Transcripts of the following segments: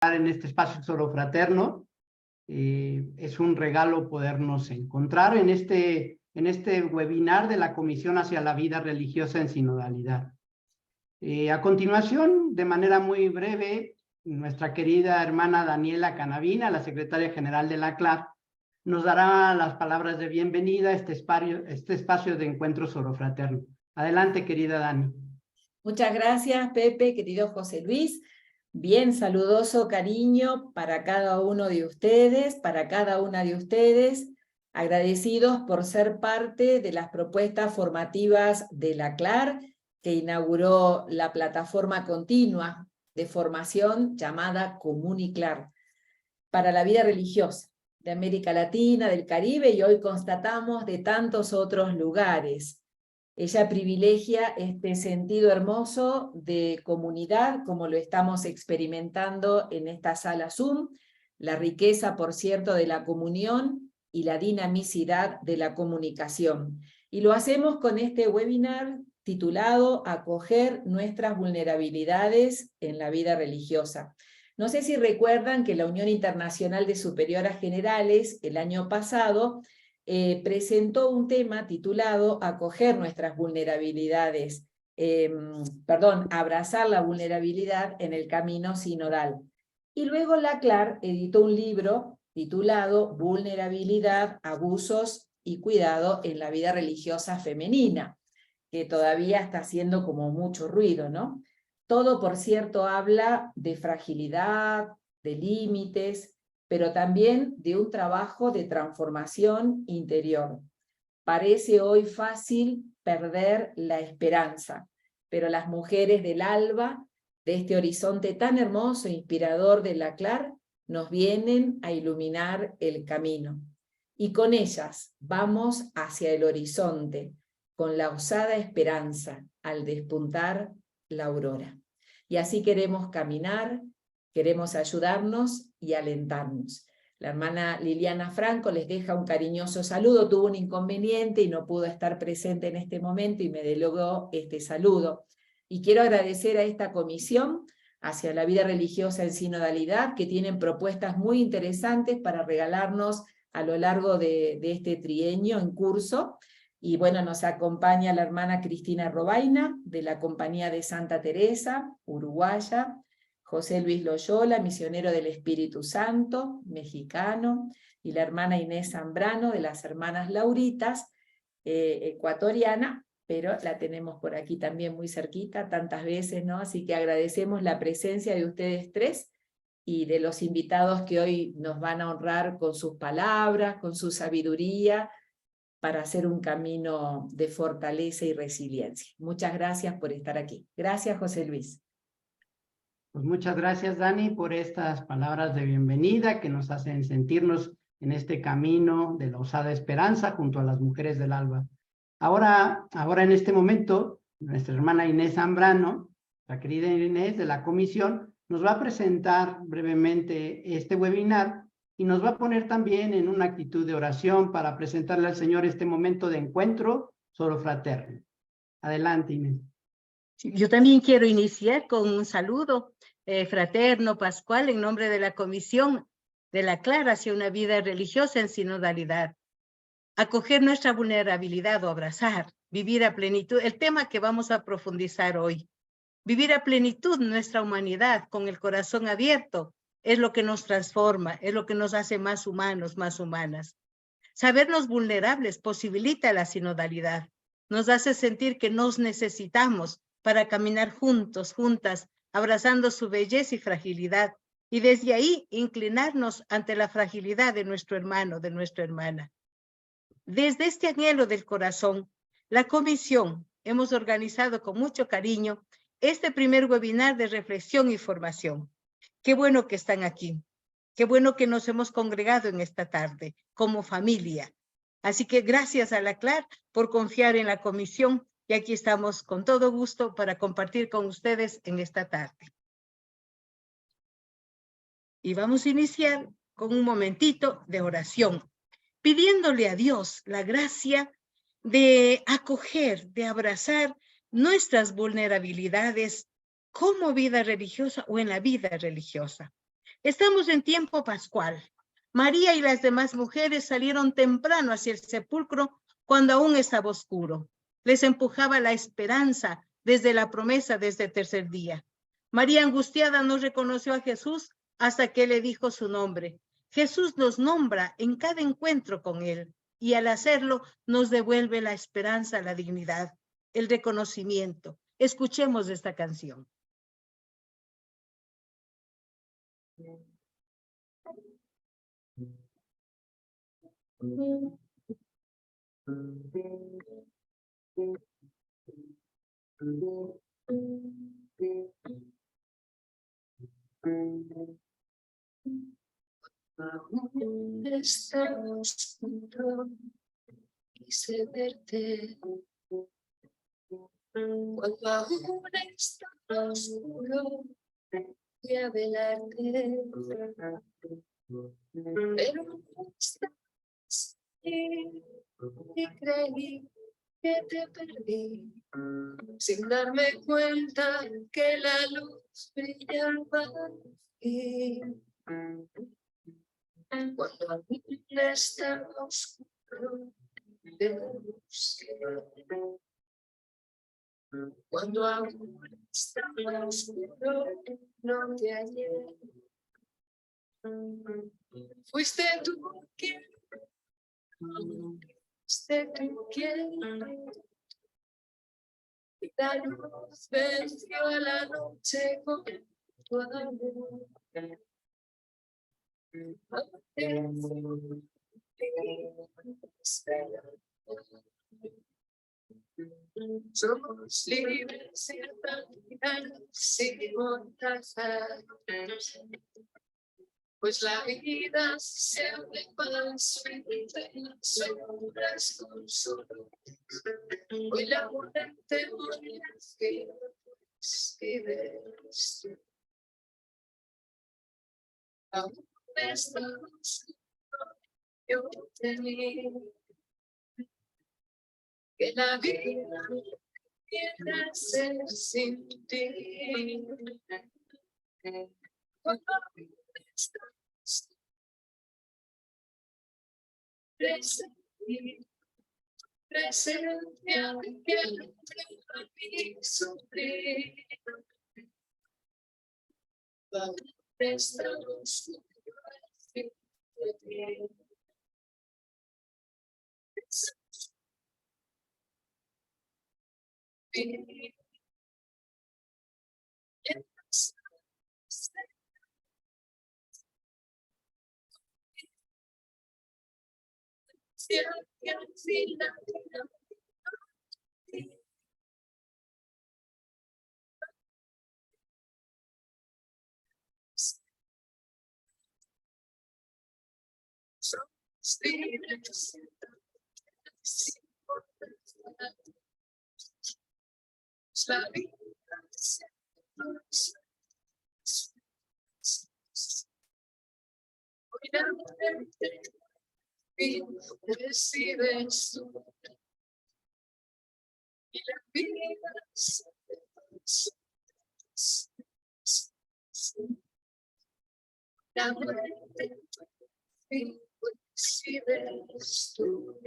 en este espacio sorofraterno. Es un regalo podernos encontrar en este webinar de la Comisión hacia la Vida Religiosa en Sinodalidad. A continuación, de manera muy breve, nuestra querida hermana Daniela Canavina, la secretaria general de la CLAR, nos dará las palabras de bienvenida a este espacio de encuentro sorofraterno. Adelante, querida Dani. Muchas gracias, Pepe, querido José Luis. Bien, saludoso cariño para cada uno de ustedes, para cada una de ustedes, agradecidos por ser parte de las propuestas formativas de la CLAR, que inauguró la plataforma continua de formación llamada Comuniclar para la vida religiosa de América Latina, del Caribe, y hoy constatamos de tantos otros lugares. Ella privilegia este sentido hermoso de comunidad, como lo estamos experimentando en esta sala Zoom, la riqueza, por cierto, de la comunión y la dinamicidad de la comunicación. Y lo hacemos con este webinar titulado Acoger nuestras vulnerabilidades en la vida religiosa. No sé si recuerdan que la Unión Internacional de Superioras Generales, el año pasado, presentó un tema titulado Acoger nuestras vulnerabilidades, abrazar la vulnerabilidad en el camino sinodal. Y luego la CLAR editó un libro titulado Vulnerabilidad, abusos y cuidado en la vida religiosa femenina, que todavía está haciendo como mucho ruido, ¿no? Todo, por cierto, habla de fragilidad, de límites, pero también de un trabajo de transformación interior. Parece hoy fácil perder la esperanza, pero las mujeres del alba, de este horizonte tan hermoso e inspirador de la CLAR, nos vienen a iluminar el camino. Y con ellas vamos hacia el horizonte, con la osada esperanza al despuntar la aurora. Y así queremos caminar, queremos ayudarnos y alentarnos. La hermana Liliana Franco les deja un cariñoso saludo, tuvo un inconveniente y no pudo estar presente en este momento y me delegó este saludo. Y quiero agradecer a esta comisión hacia la vida religiosa en sinodalidad, que tienen propuestas muy interesantes para regalarnos a lo largo de este trienio en curso. Y bueno, nos acompaña la hermana Cristina Robaina, de la Compañía de Santa Teresa, uruguaya, José Luis Loyola, misionero del Espíritu Santo, mexicano, y la hermana Inés Zambrano, de las Hermanas Lauritas, ecuatoriana, pero la tenemos por aquí también muy cerquita, tantas veces, ¿no? Así que agradecemos la presencia de ustedes tres, y de los invitados que hoy nos van a honrar con sus palabras, con su sabiduría, para hacer un camino de fortaleza y resiliencia. Muchas gracias por estar aquí. Gracias, José Luis. Pues muchas gracias, Dani, por estas palabras de bienvenida que nos hacen sentirnos en este camino de la osada esperanza junto a las mujeres del alba. Ahora en este momento, nuestra hermana Inés Zambrano, la querida Inés de la comisión, nos va a presentar brevemente este webinar y nos va a poner también en una actitud de oración para presentarle al Señor este momento de encuentro sorofraterno. Adelante, Inés. Yo también quiero iniciar con un saludo fraterno, pascual, en nombre de la Comisión de la CLAR hacia una vida religiosa en sinodalidad. Acoger nuestra vulnerabilidad o abrazar, vivir a plenitud, el tema que vamos a profundizar hoy. Vivir a plenitud nuestra humanidad con el corazón abierto es lo que nos transforma, es lo que nos hace más humanos, más humanas. Sabernos vulnerables posibilita la sinodalidad, nos hace sentir que nos necesitamos para caminar juntos, juntas, abrazando su belleza y fragilidad, y desde ahí inclinarnos ante la fragilidad de nuestro hermano, de nuestra hermana. Desde este anhelo del corazón, la comisión hemos organizado con mucho cariño este primer webinar de reflexión y formación. Qué bueno que están aquí. Qué bueno que nos hemos congregado en esta tarde como familia. Así que gracias a la CLAR por confiar en la comisión, y aquí estamos con todo gusto para compartir con ustedes en esta tarde. Y vamos a iniciar con un momentito de oración, pidiéndole a Dios la gracia de acoger, de abrazar nuestras vulnerabilidades como vida religiosa o en la vida religiosa. Estamos en tiempo pascual. María y las demás mujeres salieron temprano hacia el sepulcro cuando aún estaba oscuro. Les empujaba la esperanza desde la promesa de este tercer día. María, angustiada, no reconoció a Jesús hasta que le dijo su nombre. Jesús nos nombra en cada encuentro con él y al hacerlo nos devuelve la esperanza, la dignidad, el reconocimiento. Escuchemos esta canción. Aún está oscuro, quise verte. Cuando aún está oscuro, voy a velarte. Pero no estás aquí, y creí que te perdí, sin darme cuenta que la luz brillaba aquí. Cuando aún está oscuro, te busqué. Cuando aún está oscuro, no te hallé. Fuiste tú quien, fuiste tú quien. La luz venció a la noche con tu amor. Somos libres y sin montajes, pues la vida se abre paso entre las sombras con su luz. Hoy la muerte morirá y vives tú. Aún estamos, yo tenía que la vida quiera ser sin ti. Cuando estás presente, presente aunque a mí sufrir. Cuando estamos la vida hoy la muerte recibes tú y la vida la muerte recibes tú.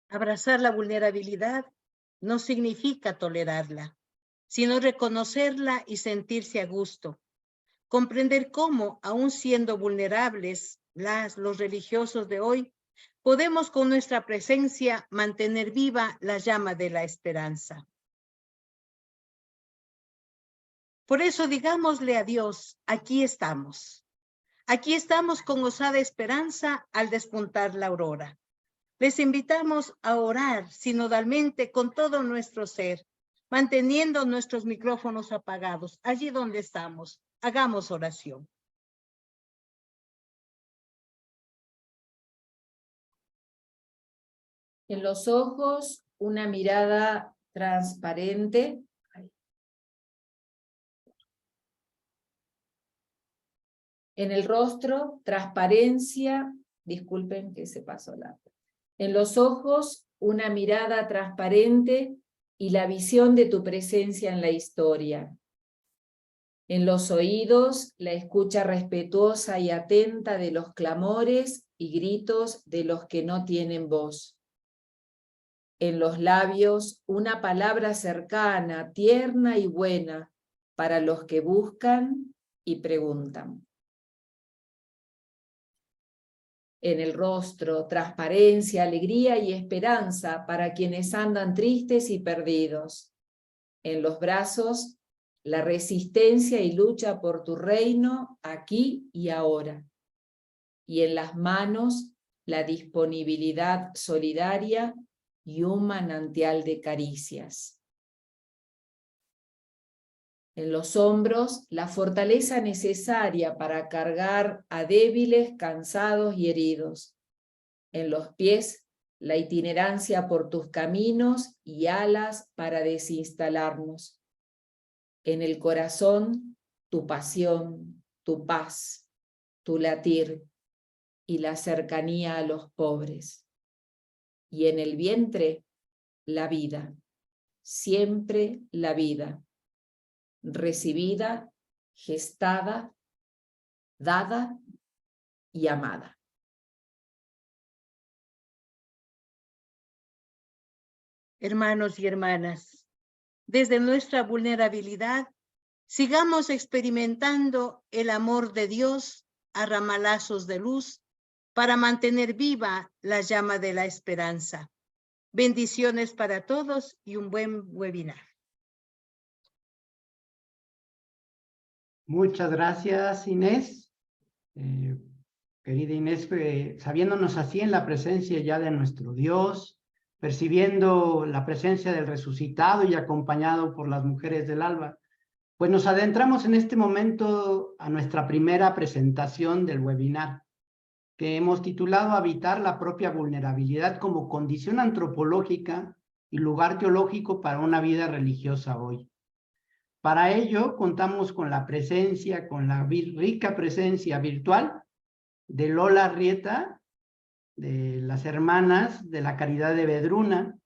Abrazar la vulnerabilidad no significa tolerarla, sino reconocerla y sentirse a gusto. Comprender cómo, aun siendo vulnerables los religiosos de hoy, podemos con nuestra presencia mantener viva la llama de la esperanza. Por eso digámosle a Dios, aquí estamos. Aquí estamos con osada esperanza al despuntar la aurora. Les invitamos a orar sinodalmente con todo nuestro ser, manteniendo nuestros micrófonos apagados allí donde estamos. Hagamos oración. En los ojos, una mirada transparente. En el rostro, transparencia. Disculpen que se pasó la... En los ojos, una mirada transparente y la visión de tu presencia en la historia. En los oídos, la escucha respetuosa y atenta de los clamores y gritos de los que no tienen voz. En los labios, una palabra cercana, tierna y buena para los que buscan y preguntan. En el rostro, transparencia, alegría y esperanza para quienes andan tristes y perdidos. En los brazos, la resistencia y lucha por tu reino aquí y ahora. Y en las manos, la disponibilidad solidaria y un manantial de caricias. En los hombros, la fortaleza necesaria para cargar a débiles, cansados y heridos. En los pies, la itinerancia por tus caminos y alas para desinstalarnos. En el corazón, tu pasión, tu paz, tu latir y la cercanía a los pobres. Y en el vientre, la vida, siempre la vida. Recibida, gestada, dada y amada. Hermanos y hermanas, desde nuestra vulnerabilidad, sigamos experimentando el amor de Dios a ramalazos de luz para mantener viva la llama de la esperanza. Bendiciones para todos y un buen webinar. Muchas gracias, Inés. Querida Inés, sabiéndonos así en la presencia ya de nuestro Dios, percibiendo la presencia del resucitado y acompañado por las mujeres del alba, pues nos adentramos en este momento a nuestra primera presentación del webinar, que hemos titulado Habitar la propia vulnerabilidad como condición antropológica y lugar teológico para una vida religiosa hoy. Para ello, contamos con la presencia, con la rica presencia virtual de Lola Rieta, de las hermanas de la Caridad de Vedruna.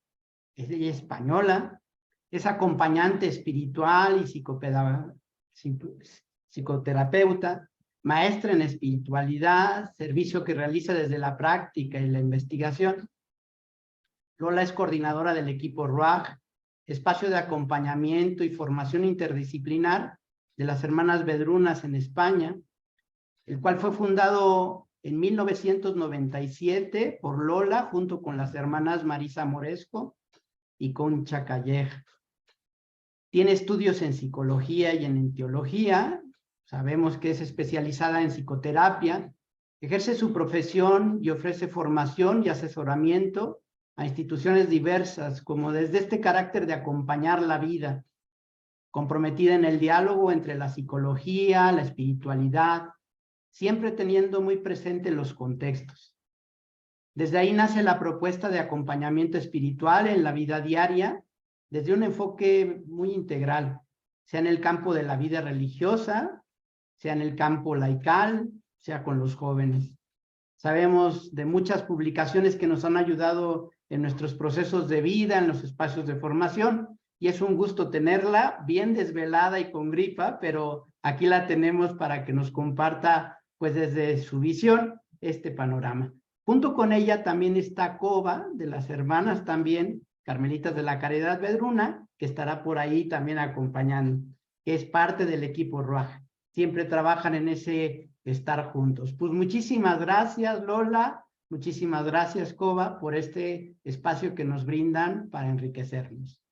Ella es española, es acompañante espiritual y psicoterapeuta, maestra en espiritualidad, servicio que realiza desde la práctica y la investigación. Lola es coordinadora del equipo RUAG, espacio de acompañamiento y formación interdisciplinar de las hermanas Vedrunas en España, el cual fue fundado en 1997 por Lola junto con las hermanas Marisa Moresco y Concha Calleja. Tiene estudios en psicología y en teología, sabemos que es especializada en psicoterapia, ejerce su profesión y ofrece formación y asesoramiento a instituciones diversas, como desde este carácter de acompañar la vida, comprometida en el diálogo entre la psicología, la espiritualidad, siempre teniendo muy presente los contextos. Desde ahí nace la propuesta de acompañamiento espiritual en la vida diaria, desde un enfoque muy integral, sea en el campo de la vida religiosa, sea en el campo laical, sea con los jóvenes. Sabemos de muchas publicaciones que nos han ayudado en nuestros procesos de vida, en los espacios de formación, y es un gusto tenerla bien desvelada y con gripa, pero aquí la tenemos para que nos comparta, pues desde su visión, este panorama. Junto con ella también está Coba, de las hermanas también, Carmelitas de la Caridad Vedruna, que estará por ahí también acompañando, que es parte del equipo RUAG. Siempre trabajan en ese estar juntos. Pues muchísimas gracias, Lola, muchísimas gracias, Coba, por este espacio que nos brindan para enriquecernos.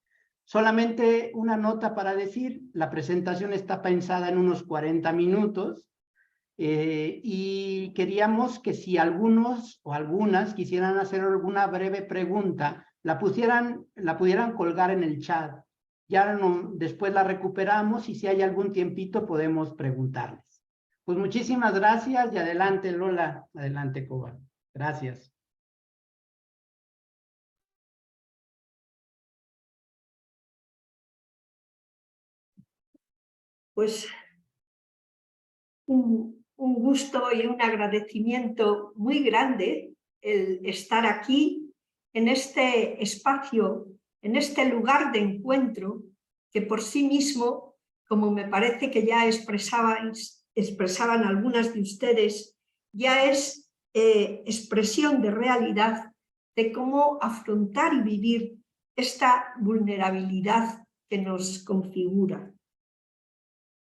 Solamente una nota para decir, la presentación está pensada en unos 40 minutos, y queríamos que si algunos o algunas quisieran hacer alguna breve pregunta, la pudieran colgar en el chat. Ya después la recuperamos y si hay algún tiempito podemos preguntarles. Pues muchísimas gracias y adelante, Lola. Adelante, Coba. Gracias. Pues un gusto y un agradecimiento muy grande el estar aquí en este espacio, en este lugar de encuentro que por sí mismo, como me parece que ya expresaban algunas de ustedes, ya es expresión de realidad de cómo afrontar y vivir esta vulnerabilidad que nos configura.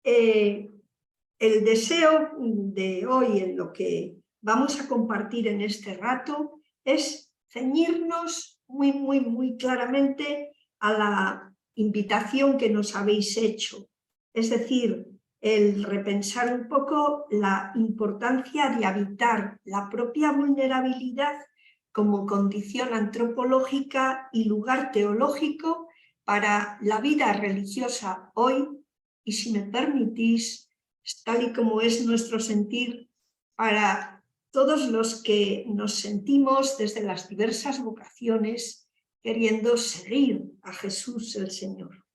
El deseo de hoy, en lo que vamos a compartir en este rato, es ceñirnos muy claramente a la invitación que nos habéis hecho. Es decir, el repensar un poco la importancia de habitar la propia vulnerabilidad como condición antropológica y lugar teológico para la vida religiosa hoy, y si me permitís, tal y como es nuestro sentir, para todos los que nos sentimos desde las diversas vocaciones queriendo seguir a Jesús el Señor.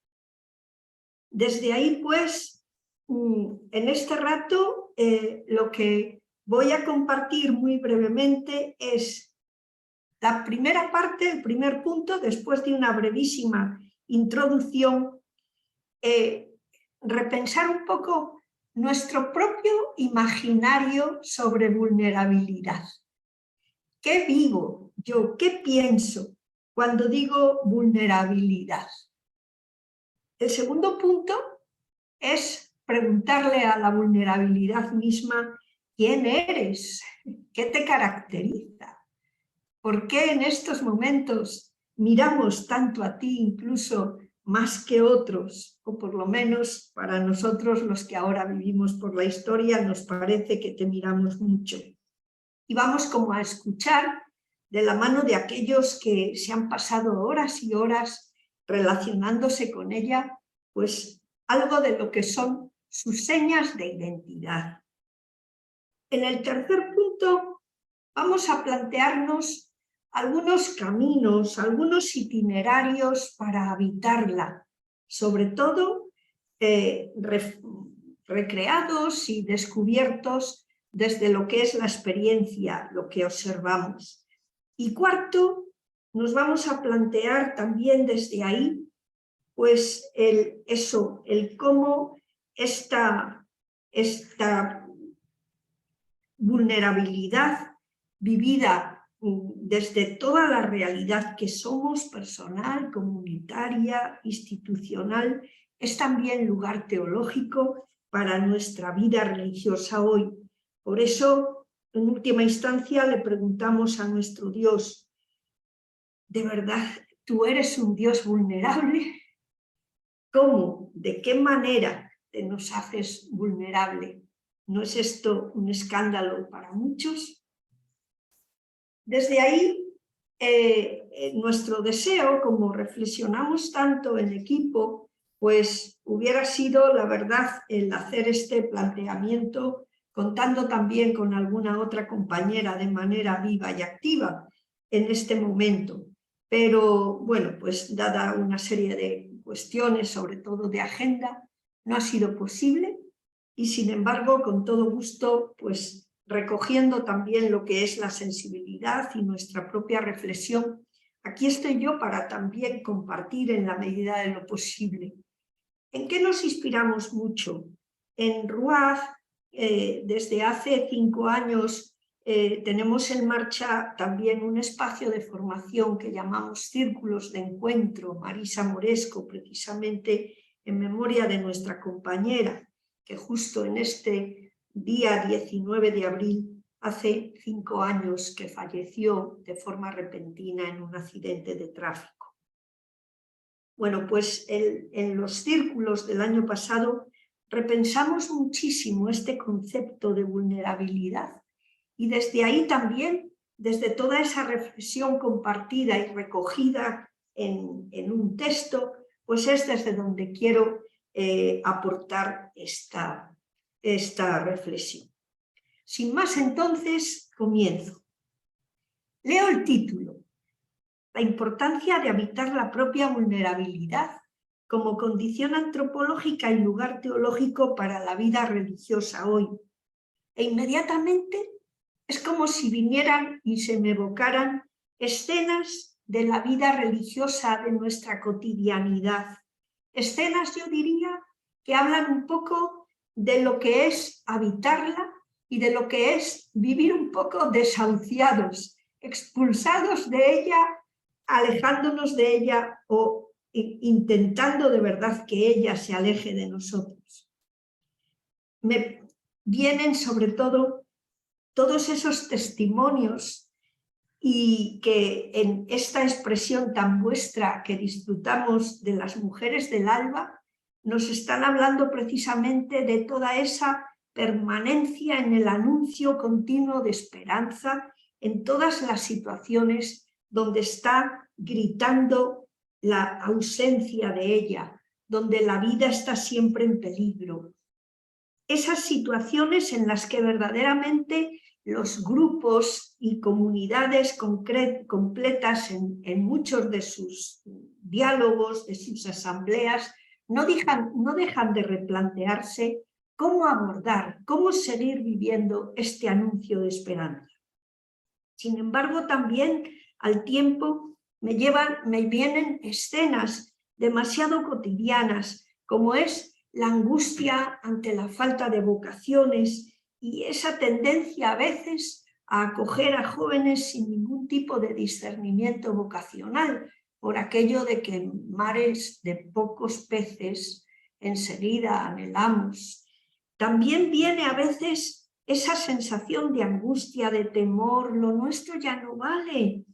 Desde ahí, pues, en este rato, lo que voy a compartir muy brevemente es la primera parte, el primer punto, después de una brevísima introducción, repensar un poco nuestro propio imaginario sobre vulnerabilidad. ¿Qué vivo yo? ¿Qué pienso cuando digo vulnerabilidad? El segundo punto es preguntarle a la vulnerabilidad misma: ¿quién eres? ¿Qué te caracteriza? ¿Por qué en estos momentos miramos tanto a ti, incluso más que otros? O por lo menos para nosotros, los que ahora vivimos por la historia, nos parece que te miramos mucho. Y vamos como a escuchar de la mano de aquellos que se han pasado horas y horas relacionándose con ella, pues algo de lo que son sus señas de identidad. En el tercer punto vamos a plantearnos algunos caminos, algunos itinerarios para habitarla, sobre todo recreados y descubiertos desde lo que es la experiencia, lo que observamos. Y cuarto, nos vamos a plantear también desde ahí, pues el cómo esta vulnerabilidad vivida desde toda la realidad que somos, personal, comunitaria, institucional, es también lugar teológico para nuestra vida religiosa hoy. Por eso, en última instancia, le preguntamos a nuestro Dios: ¿de verdad tú eres un Dios vulnerable? ¿Cómo? ¿De qué manera te nos haces vulnerable? ¿No es esto un escándalo para muchos? Desde ahí, nuestro deseo, como reflexionamos tanto en equipo, pues hubiera sido, la verdad, el hacer este planteamiento contando también con alguna otra compañera de manera viva y activa en este momento. Pero bueno, pues dada una serie de cuestiones, sobre todo de agenda, no ha sido posible y sin embargo, con todo gusto, pues recogiendo también lo que es la sensibilidad y nuestra propia reflexión, aquí estoy yo para también compartir en la medida de lo posible. ¿En qué nos inspiramos mucho? En RUAG, desde hace 5 años, tenemos en marcha también un espacio de formación que llamamos Círculos de Encuentro, Marisa Moresco, precisamente en memoria de nuestra compañera, que justo en este día 19 de abril, hace 5 años que falleció de forma repentina en un accidente de tráfico. Bueno, pues en los círculos del año pasado repensamos muchísimo este concepto de vulnerabilidad y desde ahí también, desde toda esa reflexión compartida y recogida en un texto, pues es desde donde quiero aportar esta reflexión. Sin más, entonces, comienzo. Leo el título: La importancia de habitar la propia vulnerabilidad como condición antropológica y lugar teológico para la vida religiosa hoy. E inmediatamente es como si vinieran y se me evocaran escenas de la vida religiosa de nuestra cotidianidad. Escenas, yo diría, que hablan un poco de lo que es habitarla y de lo que es vivir un poco desahuciados, expulsados de ella, alejándonos de ella o intentando de verdad que ella se aleje de nosotros. Me vienen sobre todo todos esos testimonios y que en esta expresión tan vuestra que disfrutamos de las mujeres del alba, nos están hablando precisamente de toda esa permanencia en el anuncio continuo de esperanza en todas las situaciones donde está gritando la ausencia de ella, donde la vida está siempre en peligro. Esas situaciones en las que verdaderamente los grupos y comunidades completas en muchos de sus diálogos, de sus asambleas, no dejan de replantearse cómo abordar, cómo seguir viviendo este anuncio de esperanza. Sin embargo, también al tiempo me vienen escenas demasiado cotidianas, como es la angustia ante la falta de vocaciones y esa tendencia a veces a acoger a jóvenes sin ningún tipo de discernimiento vocacional, por aquello de que en mares de pocos peces enseguida anhelamos. También viene a veces esa sensación de angustia, de temor, lo nuestro ya no vale,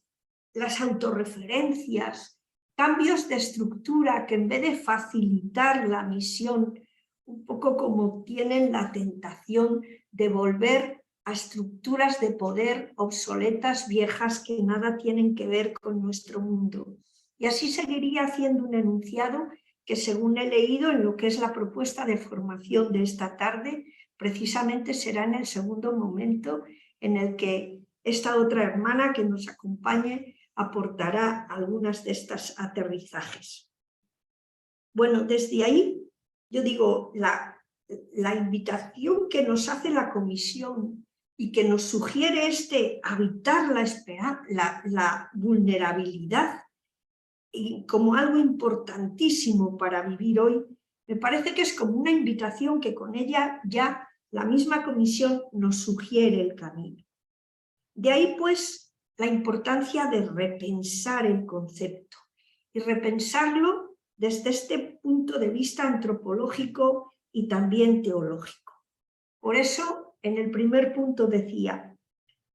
las autorreferencias, cambios de estructura que en vez de facilitar la misión, un poco como tienen la tentación de volver a estructuras de poder obsoletas, viejas, que nada tienen que ver con nuestro mundo. Y así seguiría haciendo un enunciado que, según he leído en lo que es la propuesta de formación de esta tarde, precisamente será en el segundo momento en el que esta otra hermana que nos acompañe aportará algunas de estas aterrizajes. Bueno, desde ahí yo digo, la invitación que nos hace la comisión y que nos sugiere habitar la vulnerabilidad y como algo importantísimo para vivir hoy, me parece que es como una invitación que con ella ya la misma comisión nos sugiere el camino. De ahí pues la importancia de repensar el concepto y repensarlo desde este punto de vista antropológico y también teológico. Por eso, en el primer punto decía,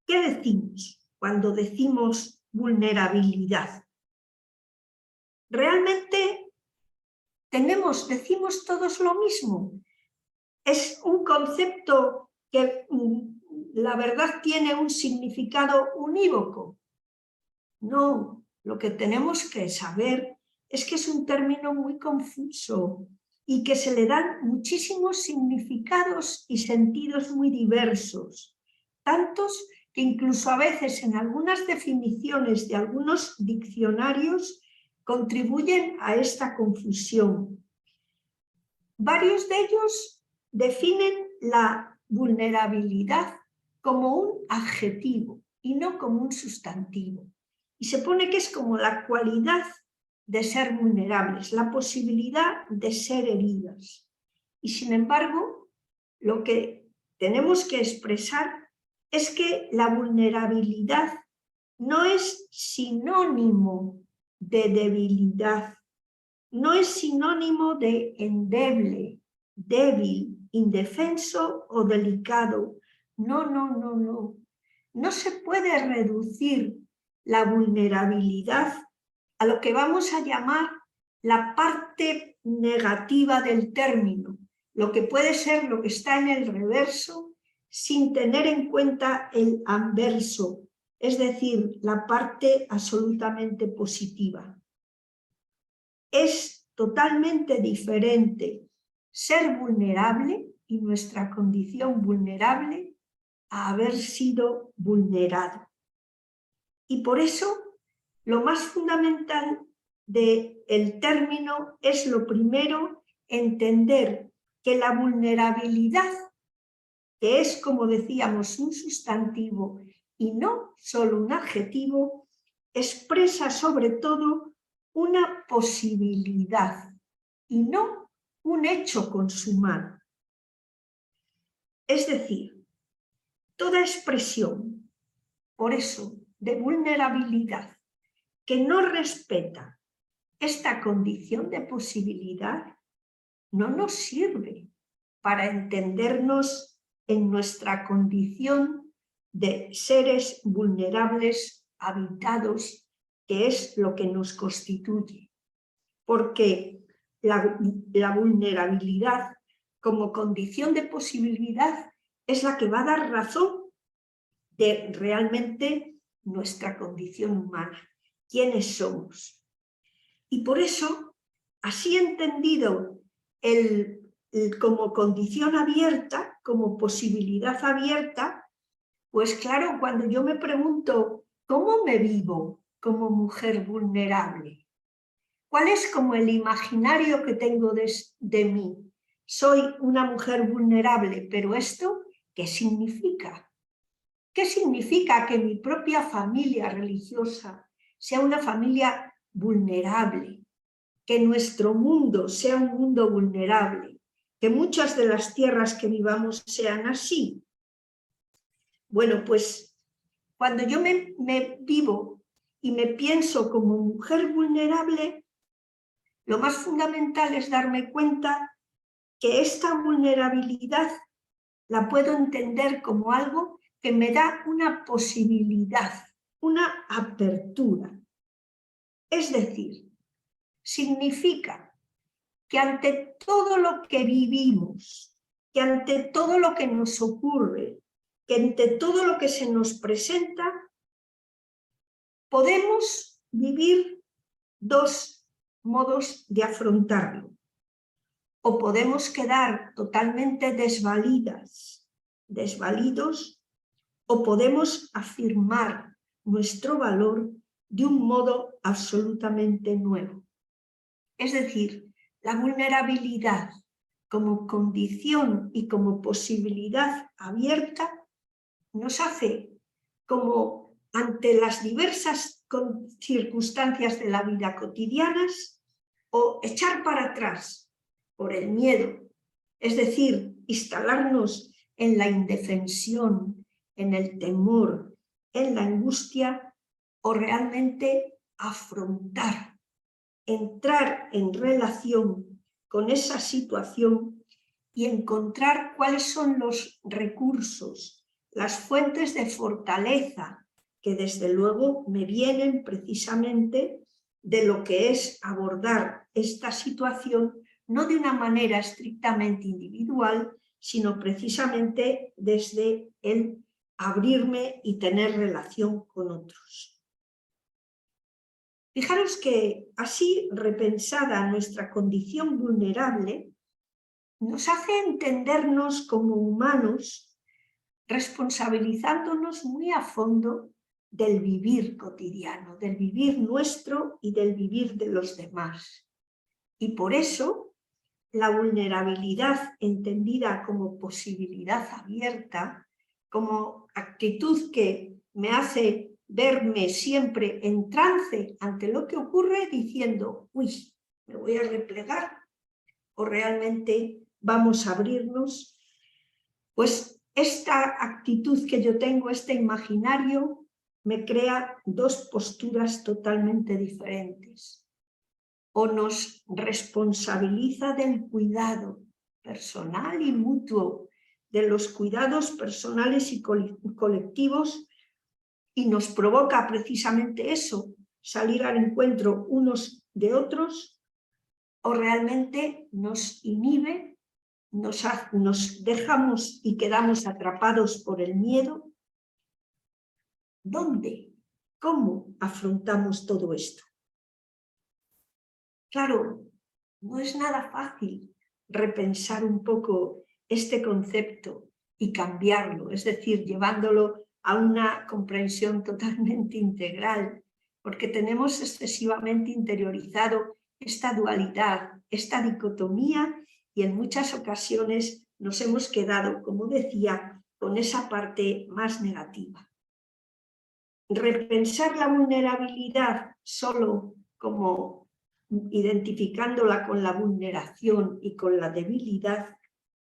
¿qué decimos cuando decimos vulnerabilidad? ¿Realmente decimos todos lo mismo? ¿Es un concepto que la verdad tiene un significado unívoco? No, lo que tenemos que saber es que es un término muy confuso y que se le dan muchísimos significados y sentidos muy diversos, tantos que incluso a veces en algunas definiciones de algunos diccionarios contribuyen a esta confusión. Varios de ellos definen la vulnerabilidad como un adjetivo y no como un sustantivo. Y se pone que es como la cualidad de ser vulnerables, la posibilidad de ser heridas. Y sin embargo, lo que tenemos que expresar es que la vulnerabilidad no es sinónimo de debilidad, no es sinónimo de endeble, débil, indefenso o delicado. No, no, no, no. No se puede reducir la vulnerabilidad a lo que vamos a llamar la parte negativa del término, lo que puede ser lo que está en el reverso, sin tener en cuenta el anverso, es decir, la parte absolutamente positiva. Es totalmente diferente ser vulnerable y nuestra condición vulnerable a haber sido vulnerado. Y por eso lo más fundamental del término es lo primero, entender que la vulnerabilidad, que es, como decíamos, un sustantivo y no solo un adjetivo, expresa sobre todo una posibilidad y no un hecho consumado. Es decir, toda expresión, por eso, de vulnerabilidad que no respeta esta condición de posibilidad, no nos sirve para entendernos en nuestra condición de seres vulnerables, habitados, que es lo que nos constituye. Porque la vulnerabilidad como condición de posibilidad es la que va a dar razón de realmente nuestra condición humana, quiénes somos. Y por eso, así entendido como condición abierta, como posibilidad abierta, pues claro, cuando yo me pregunto, ¿cómo me vivo como mujer vulnerable? ¿Cuál es como el imaginario que tengo de mí? Soy una mujer vulnerable, pero ¿esto qué significa? ¿Qué significa que mi propia familia religiosa sea una familia vulnerable? Que nuestro mundo sea un mundo vulnerable, que muchas de las tierras que vivamos sean así. Bueno, pues cuando yo me vivo y me pienso como mujer vulnerable, lo más fundamental es darme cuenta que esta vulnerabilidad la puedo entender como algo que me da una posibilidad, una apertura. Es decir, significa que ante todo lo que vivimos, que ante todo lo que nos ocurre, que ante todo lo que se nos presenta, podemos vivir dos modos de afrontarlo. O podemos quedar totalmente desvalidos, o podemos afirmar nuestro valor de un modo absolutamente nuevo. Es decir, la vulnerabilidad como condición y como posibilidad abierta nos hace, como ante las diversas circunstancias de la vida cotidianas, o echar para atrás por el miedo, es decir, instalarnos en la indefensión, en el temor, en la angustia, o realmente afrontar, entrar en relación con esa situación y encontrar cuáles son los recursos, las fuentes de fortaleza que desde luego me vienen precisamente de lo que es abordar esta situación no de una manera estrictamente individual, sino precisamente desde el abrirme y tener relación con otros. Fijaros que así repensada nuestra condición vulnerable nos hace entendernos como humanos, responsabilizándonos muy a fondo del vivir cotidiano, del vivir nuestro y del vivir de los demás. Y por eso la vulnerabilidad entendida como posibilidad abierta, como actitud que me hace verme siempre en trance ante lo que ocurre, diciendo, uy, me voy a replegar, o realmente vamos a abrirnos, pues esta actitud que yo tengo, este imaginario, me crea dos posturas totalmente diferentes. O nos responsabiliza del cuidado personal y mutuo, de los cuidados personales y colectivos, y nos provoca precisamente eso, salir al encuentro unos de otros, o realmente nos inhibe nos dejamos y quedamos atrapados por el miedo. ¿Dónde? ¿Cómo afrontamos todo esto? Claro, no es nada fácil repensar un poco este concepto y cambiarlo, es decir, llevándolo a una comprensión totalmente integral, porque tenemos excesivamente interiorizado esta dualidad, esta dicotomía, y en muchas ocasiones nos hemos quedado, como decía, con esa parte más negativa. Repensar la vulnerabilidad solo como identificándola con la vulneración y con la debilidad,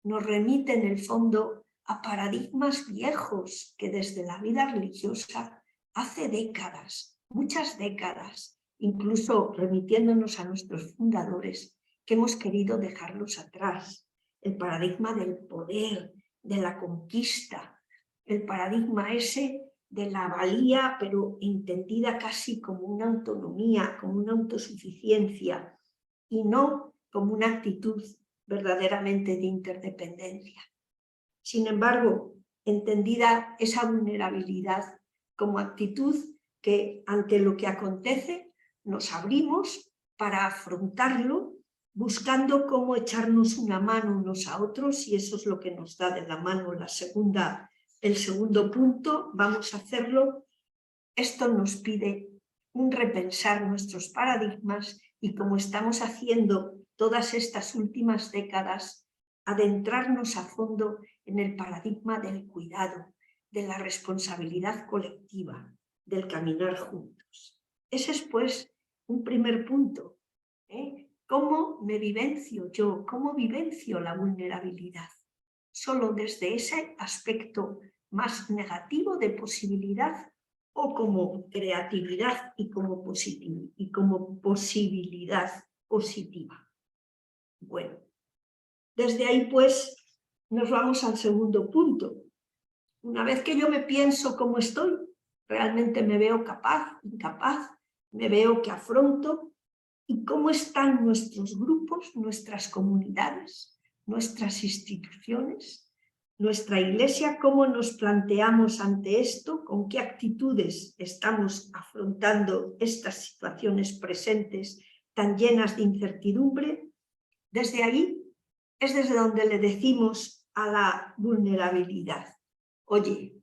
nos remite en el fondo a paradigmas viejos que desde la vida religiosa hace décadas, muchas décadas, incluso remitiéndonos a nuestros fundadores, que hemos querido dejarlos atrás. El paradigma del poder, de la conquista, el paradigma ese de la valía, pero entendida casi como una autonomía, como una autosuficiencia, y no como una actitud verdaderamente de interdependencia. Sin embargo, entendida esa vulnerabilidad como actitud que ante lo que acontece nos abrimos para afrontarlo, buscando cómo echarnos una mano unos a otros, y eso es lo que nos da de la mano el segundo punto. Vamos a hacerlo. Esto nos pide un repensar nuestros paradigmas y, como estamos haciendo todas estas últimas décadas, adentrarnos a fondo en el paradigma del cuidado, de la responsabilidad colectiva, del caminar juntos. Ese es, pues, un primer punto. ¿Cómo me vivencio yo? ¿Cómo vivencio la vulnerabilidad? Solo desde ese aspecto más negativo de posibilidad, o como creatividad y como posibilidad positiva. Bueno, desde ahí pues nos vamos al segundo punto. Una vez que yo me pienso cómo estoy, realmente me veo capaz, incapaz, me veo que afronto, y cómo están nuestros grupos, nuestras comunidades, nuestras instituciones, nuestra iglesia, cómo nos planteamos ante esto, con qué actitudes estamos afrontando estas situaciones presentes tan llenas de incertidumbre. Desde ahí es desde donde le decimos a la vulnerabilidad: oye,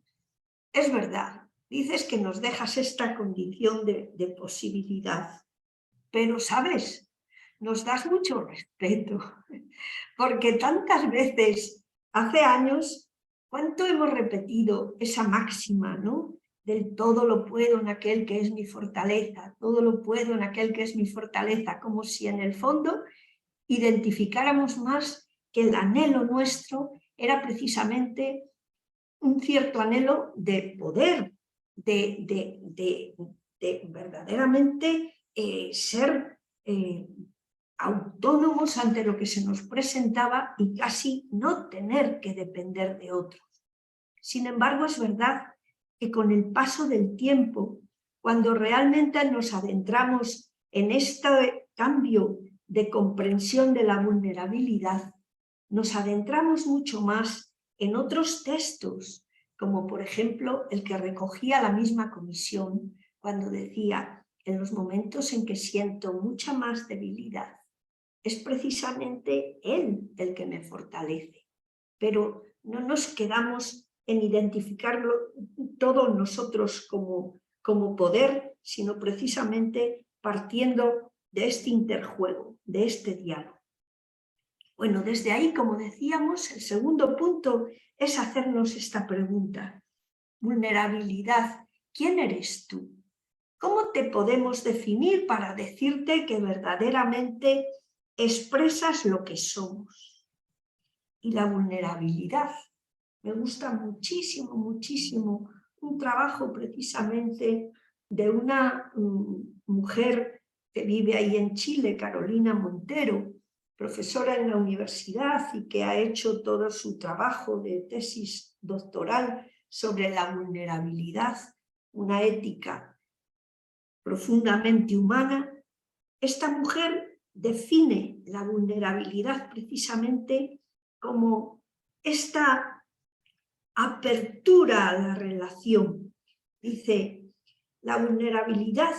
es verdad, dices que nos dejas esta condición de posibilidad, pero, ¿sabes?, nos das mucho respeto, porque tantas veces, hace años, ¿cuánto hemos repetido esa máxima, ¿no?, del todo lo puedo en aquel que es mi fortaleza, todo lo puedo en aquel que es mi fortaleza, como si en el fondo identificáramos más que el anhelo nuestro era precisamente un cierto anhelo de poder, de verdaderamente ser autónomos ante lo que se nos presentaba y casi no tener que depender de otros. Sin embargo, es verdad que con el paso del tiempo, cuando realmente nos adentramos en este cambio de comprensión de la vulnerabilidad, nos adentramos mucho más en otros textos, como por ejemplo el que recogía la misma comisión cuando decía: en los momentos en que siento mucha más debilidad, es precisamente Él el que me fortalece. Pero no nos quedamos en identificarlo todos nosotros como poder, sino precisamente partiendo de este interjuego, de este diálogo. Bueno, desde ahí, como decíamos, el segundo punto es hacernos esta pregunta: vulnerabilidad, ¿quién eres tú? ¿Cómo te podemos definir para decirte que verdaderamente expresas lo que somos? Y la vulnerabilidad. Me gusta muchísimo, muchísimo un trabajo precisamente de una mujer que vive ahí en Chile, Carolina Montero, profesora en la universidad y que ha hecho todo su trabajo de tesis doctoral sobre la vulnerabilidad, una ética profundamente humana. Esta mujer define la vulnerabilidad precisamente como esta apertura a la relación. Dice, la vulnerabilidad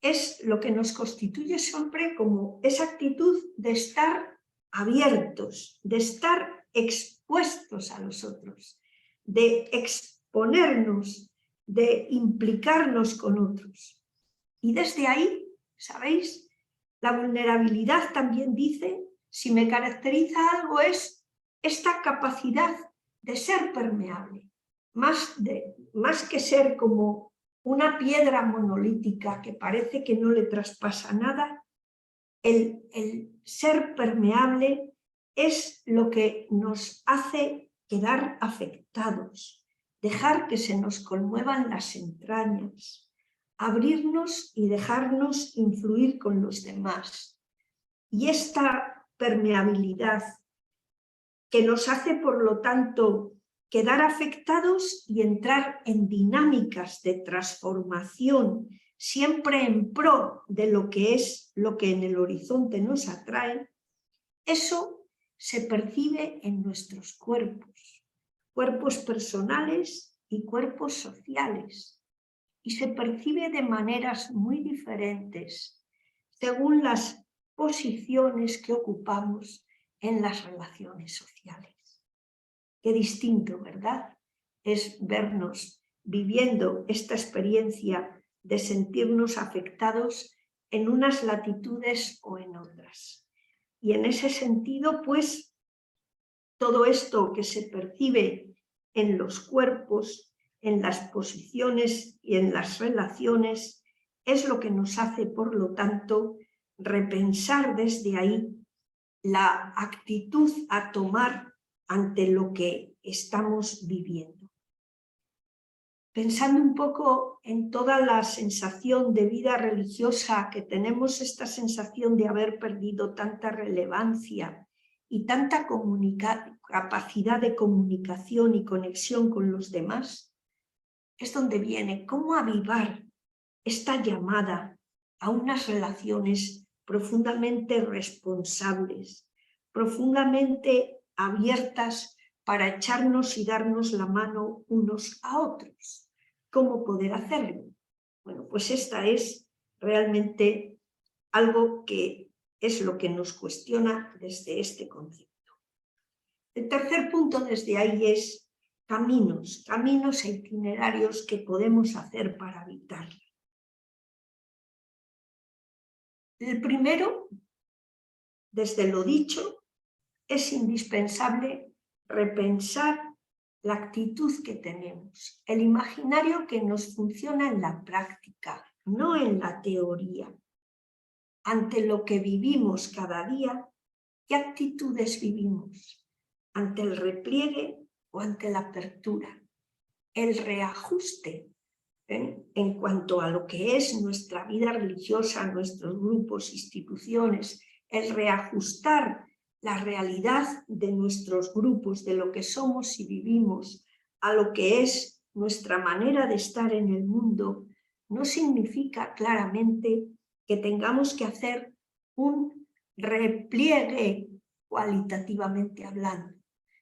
es lo que nos constituye siempre como esa actitud de estar abiertos, de estar expuestos a los otros, de exponernos, de implicarnos con otros. Y desde ahí, ¿sabéis? La vulnerabilidad también dice, si me caracteriza algo es esta capacidad de ser permeable, más que ser como una piedra monolítica que parece que no le traspasa nada. El ser permeable es lo que nos hace quedar afectados, dejar que se nos conmuevan las entrañas, abrirnos y dejarnos influir con los demás. Y esta permeabilidad que nos hace, por lo tanto, quedar afectados y entrar en dinámicas de transformación, siempre en pro de lo que es lo que en el horizonte nos atrae, eso se percibe en nuestros cuerpos, cuerpos personales y cuerpos sociales, y se percibe de maneras muy diferentes según las posiciones que ocupamos en las relaciones sociales. Qué distinto, ¿verdad? Es vernos viviendo esta experiencia de sentirnos afectados en unas latitudes o en otras. Y en ese sentido, pues, todo esto que se percibe en los cuerpos, en las posiciones y en las relaciones, es lo que nos hace, por lo tanto, repensar desde ahí la actitud a tomar ante lo que estamos viviendo. Pensando un poco en toda la sensación de vida religiosa que tenemos, esta sensación de haber perdido tanta relevancia y tanta capacidad de comunicación y conexión con los demás, es donde viene cómo avivar esta llamada a unas relaciones profundamente responsables, profundamente abiertas para echarnos y darnos la mano unos a otros. ¿Cómo poder hacerlo? Bueno, pues esta es realmente algo que es lo que nos cuestiona desde este concepto. El tercer punto desde ahí es caminos e itinerarios que podemos hacer para habitarlo. El primero, desde lo dicho, es indispensable repensar la actitud que tenemos, el imaginario que nos funciona en la práctica, no en la teoría. Ante lo que vivimos cada día, ¿qué actitudes vivimos? ¿Ante el repliegue o ante la apertura? El reajuste en cuanto a lo que es nuestra vida religiosa, nuestros grupos, instituciones, el reajustar la realidad de nuestros grupos, de lo que somos y vivimos, a lo que es nuestra manera de estar en el mundo, no significa claramente que tengamos que hacer un repliegue cualitativamente hablando,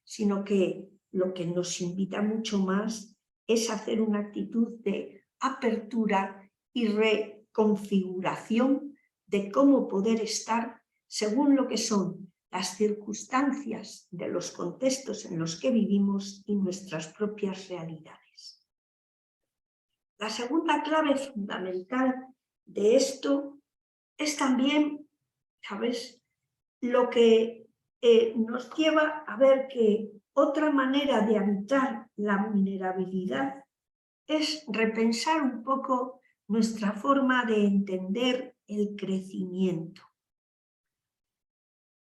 sino que lo que nos invita mucho más es hacer una actitud de apertura y reconfiguración de cómo poder estar según lo que son las circunstancias de los contextos en los que vivimos y nuestras propias realidades. La segunda clave fundamental de esto es también, ¿sabes?, lo que nos lleva a ver que otra manera de habitar la vulnerabilidad es repensar un poco nuestra forma de entender el crecimiento.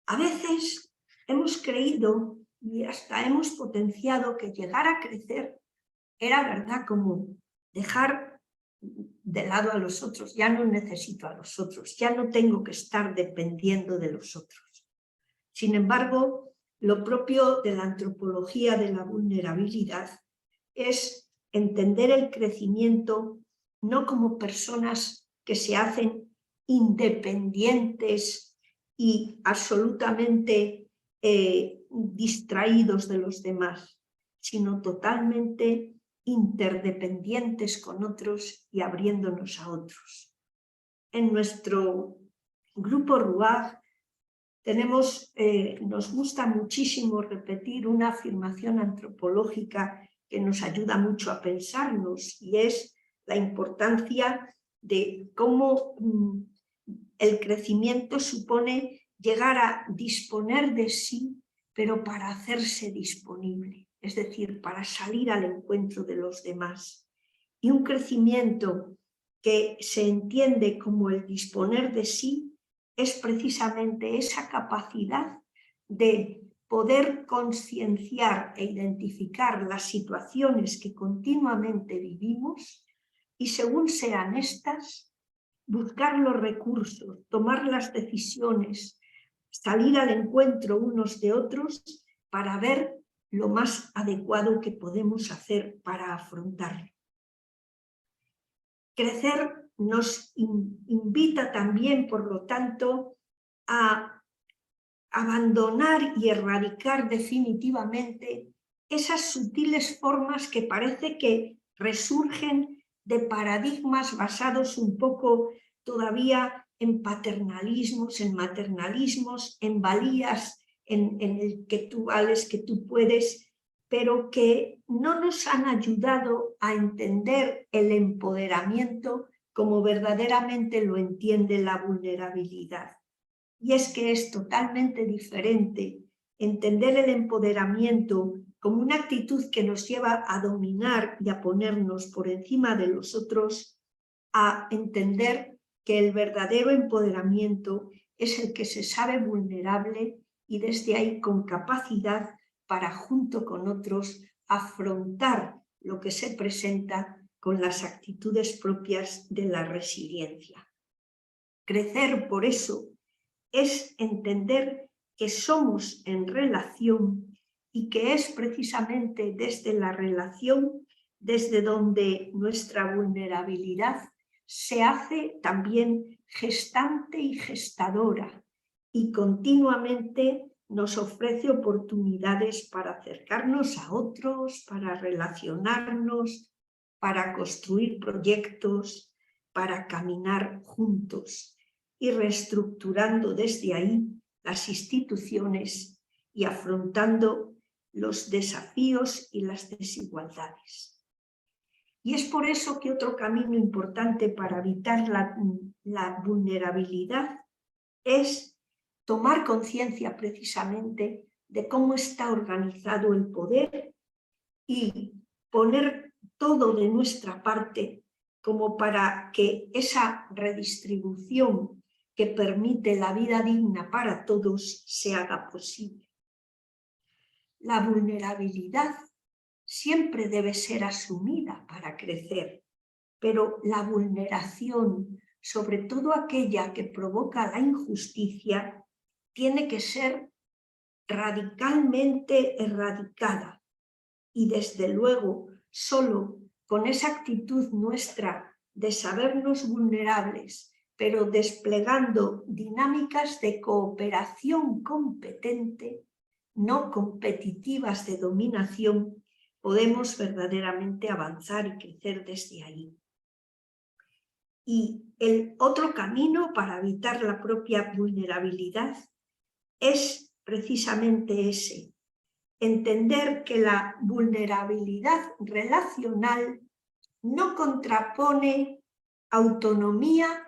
A veces hemos creído y hasta hemos potenciado que llegar a crecer era, ¿verdad?, como dejar de lado a los otros. Ya no necesito a los otros, ya no tengo que estar dependiendo de los otros. Sin embargo, lo propio de la antropología de la vulnerabilidad es entender el crecimiento no como personas que se hacen independientes y absolutamente distraídos de los demás, sino totalmente interdependientes con otros y abriéndonos a otros. En nuestro grupo RUAG nos gusta muchísimo repetir una afirmación antropológica que nos ayuda mucho a pensarnos, y es la importancia de cómo el crecimiento supone llegar a disponer de sí, pero para hacerse disponible, es decir, para salir al encuentro de los demás. Y un crecimiento que se entiende como el disponer de sí es precisamente esa capacidad de poder concienciar e identificar las situaciones que continuamente vivimos y, según sean estas, buscar los recursos, tomar las decisiones, salir al encuentro unos de otros para ver lo más adecuado que podemos hacer para afrontarlo. Crecer nos invita también, por lo tanto, a abandonar y erradicar definitivamente esas sutiles formas que parece que resurgen de paradigmas basados un poco todavía en paternalismos, en maternalismos, en valías, en el que tú vales, que tú puedes, pero que no nos han ayudado a entender el empoderamiento como verdaderamente lo entiende la vulnerabilidad. Y es que es totalmente diferente entender el empoderamiento como una actitud que nos lleva a dominar y a ponernos por encima de los otros, a entender que el verdadero empoderamiento es el que se sabe vulnerable y desde ahí con capacidad para, junto con otros, afrontar lo que se presenta con las actitudes propias de la resiliencia. Crecer, por eso, es entender que somos en relación y que es precisamente desde la relación desde donde nuestra vulnerabilidad se hace también gestante y gestadora y continuamente nos ofrece oportunidades para acercarnos a otros, para relacionarnos, para construir proyectos, para caminar juntos y reestructurando desde ahí las instituciones y afrontando los desafíos y las desigualdades. Y es por eso que otro camino importante para evitar la vulnerabilidad es tomar conciencia precisamente de cómo está organizado el poder y poner todo de nuestra parte como para que esa redistribución que permite la vida digna para todos se haga posible. La vulnerabilidad siempre debe ser asumida para crecer, pero la vulneración, sobre todo aquella que provoca la injusticia, tiene que ser radicalmente erradicada. Y desde luego, solo con esa actitud nuestra de sabernos vulnerables, pero desplegando dinámicas de cooperación competente, no competitivas de dominación, podemos verdaderamente avanzar y crecer desde ahí. Y el otro camino para evitar la propia vulnerabilidad es precisamente ese: entender que la vulnerabilidad relacional no contrapone autonomía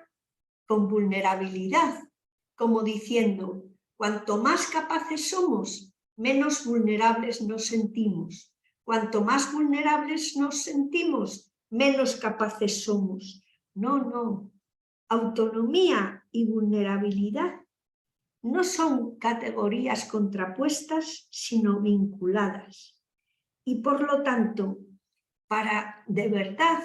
con vulnerabilidad, como diciendo, cuanto más capaces somos, menos vulnerables nos sentimos. Cuanto más vulnerables nos sentimos, menos capaces somos. No, no. Autonomía y vulnerabilidad no son categorías contrapuestas, sino vinculadas. Y por lo tanto, para de verdad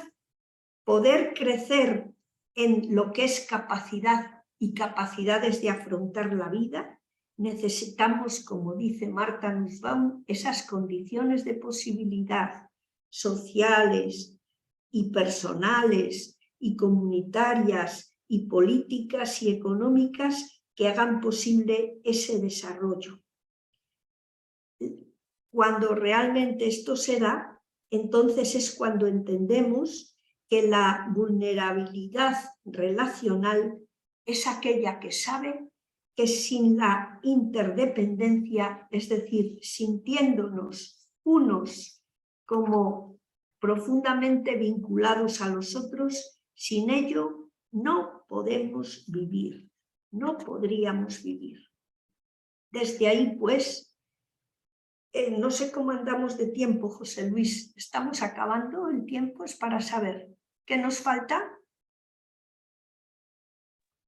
poder crecer en lo que es capacidad y capacidades de afrontar la vida, necesitamos, como dice Martha Nussbaum, esas condiciones de posibilidad sociales y personales y comunitarias y políticas y económicas que hagan posible ese desarrollo. cuando realmente esto se da, entonces es cuando entendemos que la vulnerabilidad relacional es aquella que sabe que sin la interdependencia, es decir, sintiéndonos unos como profundamente vinculados a los otros, sin ello no podemos vivir, no podríamos vivir. Desde ahí, pues, no sé cómo andamos de tiempo, José Luis. ¿Estamos acabando el tiempo? Es para saber qué nos falta.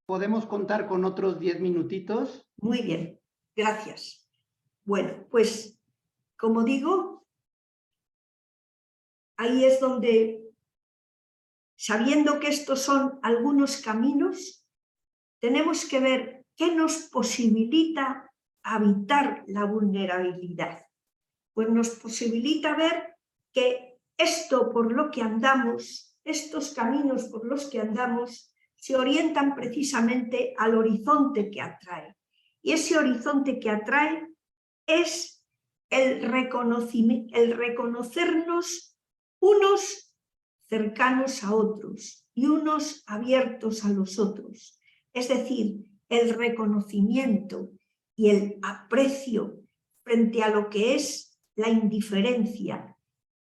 ¿Podemos contar con otros 10 minutitos? Muy bien, gracias. Bueno, pues, como digo, ahí es donde, sabiendo que estos son algunos caminos, tenemos que ver qué nos posibilita habitar la vulnerabilidad. Pues nos posibilita ver que esto por lo que andamos, estos caminos por los que andamos, se orientan precisamente al horizonte que atrae. Y ese horizonte que atrae es el reconocernos unos cercanos a otros y unos abiertos a los otros. Es decir, el reconocimiento y el aprecio frente a lo que es la indiferencia,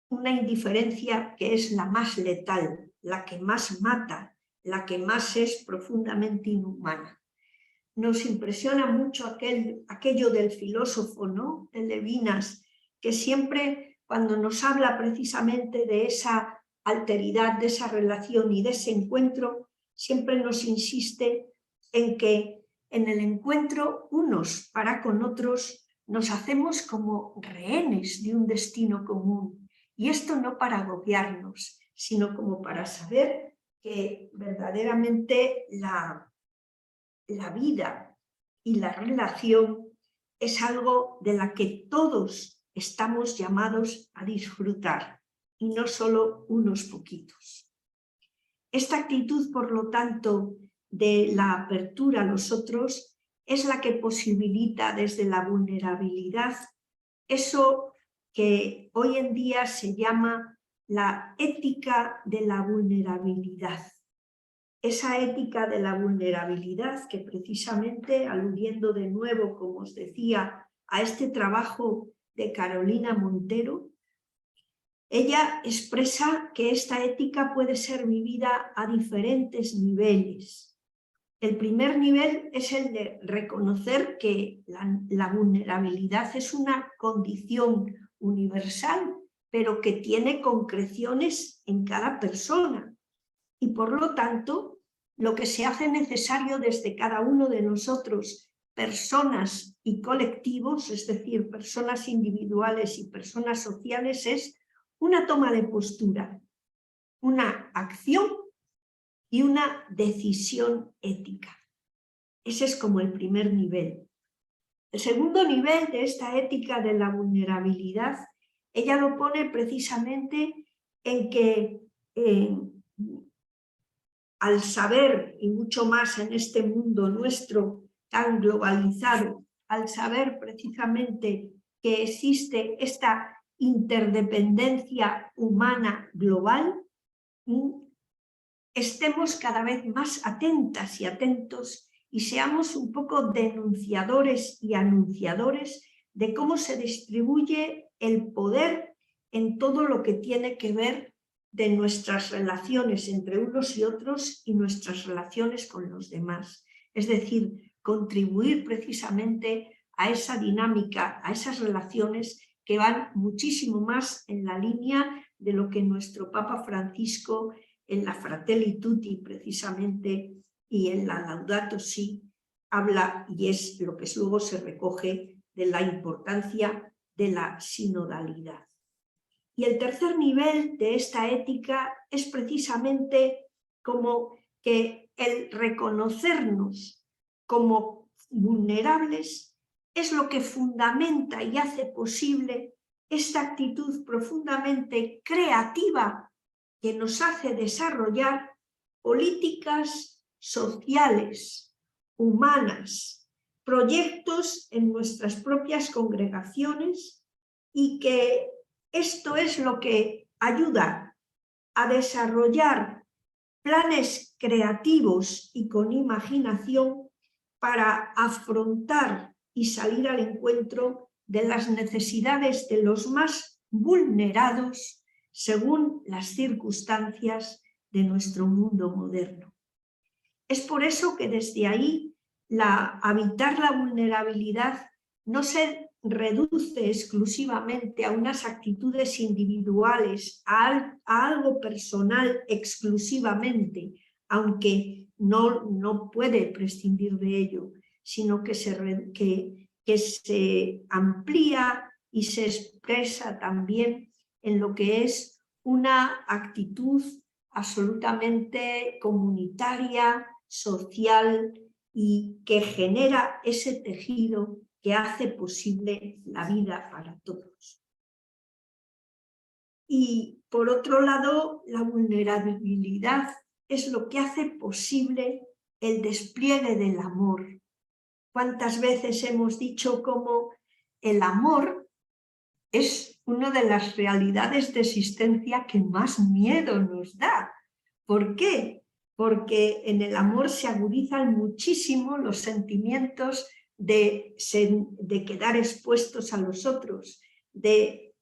una indiferencia que es la más letal, la que más mata, la que más es profundamente inhumana. Nos impresiona mucho aquello del filósofo, ¿no?, de Levinas, que siempre cuando nos habla precisamente de esa alteridad, de esa relación y de ese encuentro, siempre nos insiste en que en el encuentro unos para con otros nos hacemos como rehenes de un destino común. Y esto no para agobiarnos, sino como para saber que verdaderamente la vida y la relación es algo de la que todos estamos llamados a disfrutar, y no solo unos poquitos. Esta actitud, por lo tanto, de la apertura a los otros es la que posibilita desde la vulnerabilidad eso que hoy en día se llama la ética de la vulnerabilidad. Esa ética de la vulnerabilidad que precisamente, aludiendo de nuevo, como os decía, a este trabajo de Carolina Montero, ella expresa que esta ética puede ser vivida a diferentes niveles. El primer nivel es el de reconocer que la vulnerabilidad es una condición universal, pero que tiene concreciones en cada persona. Y por lo tanto, lo que se hace necesario desde cada uno de nosotros, personas y colectivos, es decir, personas individuales y personas sociales, es una toma de postura, una acción y una decisión ética. Ese es como el primer nivel. El segundo nivel de esta ética de la vulnerabilidad, ella lo pone precisamente en que al saber, y mucho más en este mundo nuestro tan globalizado, al saber precisamente que existe esta interdependencia humana global, estemos cada vez más atentas y atentos y seamos un poco denunciadores y anunciadores de cómo se distribuye el poder en todo lo que tiene que ver de nuestras relaciones entre unos y otros y nuestras relaciones con los demás. Es decir, contribuir precisamente a esa dinámica, a esas relaciones que van muchísimo más en la línea de lo que nuestro Papa Francisco en la Fratelli Tutti precisamente y en la Laudato Si habla, y es lo que luego se recoge de la importancia de la sinodalidad. Y el tercer nivel de esta ética es precisamente como que el reconocernos como vulnerables es lo que fundamenta y hace posible esta actitud profundamente creativa que nos hace desarrollar políticas sociales, humanas, proyectos en nuestras propias congregaciones y que esto es lo que ayuda a desarrollar planes creativos y con imaginación para afrontar y salir al encuentro de las necesidades de los más vulnerados según las circunstancias de nuestro mundo moderno. Es por eso que desde ahí habitar la vulnerabilidad no se reduce exclusivamente a unas actitudes individuales, a algo personal exclusivamente, aunque no puede prescindir de ello, sino que se amplía y se expresa también en lo que es una actitud absolutamente comunitaria, social y que genera ese tejido que hace posible la vida para todos. Y por otro lado, la vulnerabilidad es lo que hace posible el despliegue del amor. ¿Cuántas veces hemos dicho cómo el amor es una de las realidades de existencia que más miedo nos da? ¿Por qué? Porque en el amor se agudizan muchísimo los sentimientos de quedar expuestos a los otros, de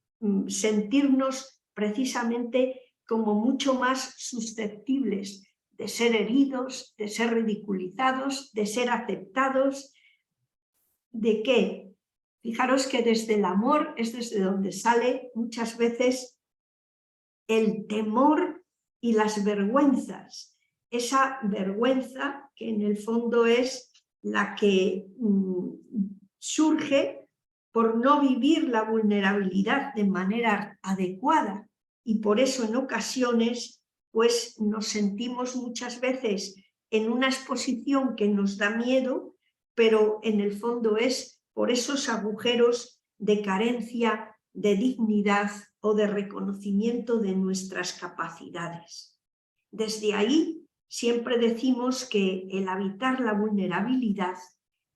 sentirnos precisamente como mucho más susceptibles de ser heridos, de ser ridiculizados, de ser aceptados. ¿De qué? Fijaros que desde el amor es desde donde sale muchas veces el temor y las vergüenzas. Esa vergüenza que en el fondo es la que surge por no vivir la vulnerabilidad de manera adecuada, y por eso en ocasiones pues nos sentimos muchas veces en una exposición que nos da miedo, pero en el fondo es por esos agujeros de carencia de dignidad o de reconocimiento de nuestras capacidades. Desde ahí siempre decimos que el habitar la vulnerabilidad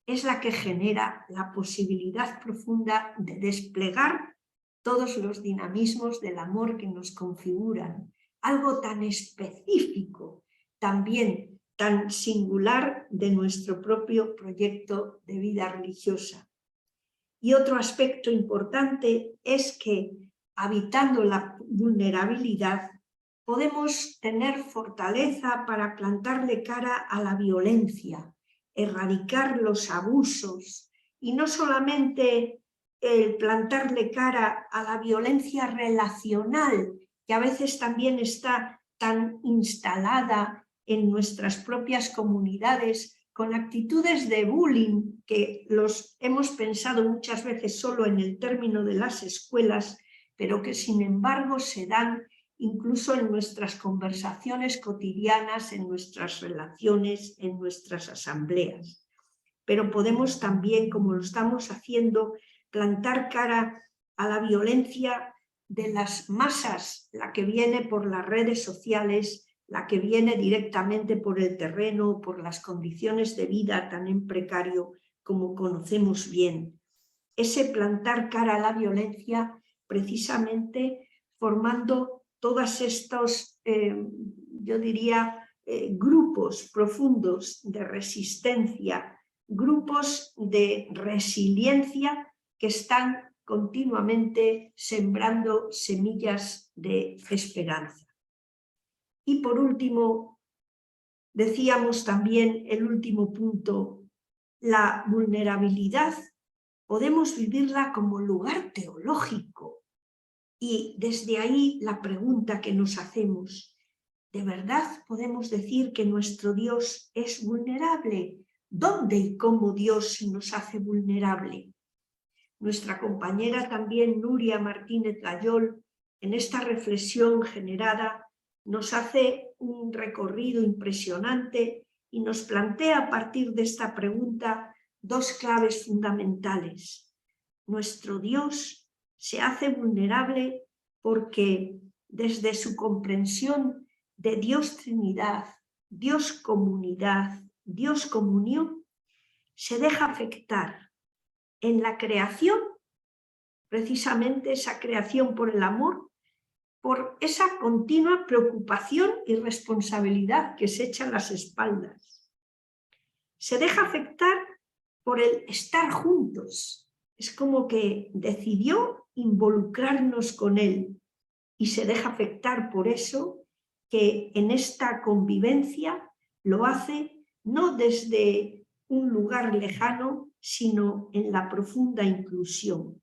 es la que genera la posibilidad profunda de desplegar todos los dinamismos del amor que nos configuran, algo tan específico, también tan singular de nuestro propio proyecto de vida religiosa. Y otro aspecto importante es que, habitando la vulnerabilidad, podemos tener fortaleza para plantarle cara a la violencia, erradicar los abusos, y no solamente el plantarle cara a la violencia relacional, que a veces también está tan instalada en nuestras propias comunidades, con actitudes de bullying que los hemos pensado muchas veces solo en el término de las escuelas, pero que sin embargo se dan incluso en nuestras conversaciones cotidianas, en nuestras relaciones, en nuestras asambleas. Pero podemos también, como lo estamos haciendo, plantar cara a la violencia de las masas, la que viene por las redes sociales, la que viene directamente por el terreno, por las condiciones de vida tan en precario como conocemos bien. Ese plantar cara a la violencia precisamente formando todos estos, yo diría, grupos profundos de resistencia, grupos de resiliencia que están continuamente sembrando semillas de esperanza. Y por último, decíamos también el último punto, la vulnerabilidad podemos vivirla como lugar teológico. Y desde ahí la pregunta que nos hacemos, ¿de verdad podemos decir que nuestro Dios es vulnerable? ¿Dónde y cómo Dios nos hace vulnerable? Nuestra compañera también, Nuria Martínez Gayol, en esta reflexión generada, nos hace un recorrido impresionante y nos plantea a partir de esta pregunta dos claves fundamentales. Nuestro Dios se hace vulnerable porque desde su comprensión de Dios Trinidad, Dios Comunidad, Dios Comunión, se deja afectar en la creación precisamente esa creación por el amor, por esa continua preocupación y responsabilidad que se echa a las espaldas. Se deja afectar por el estar juntos. Es como que decidió involucrarnos con él y se deja afectar por eso, que en esta convivencia lo hace no desde un lugar lejano, sino en la profunda inclusión.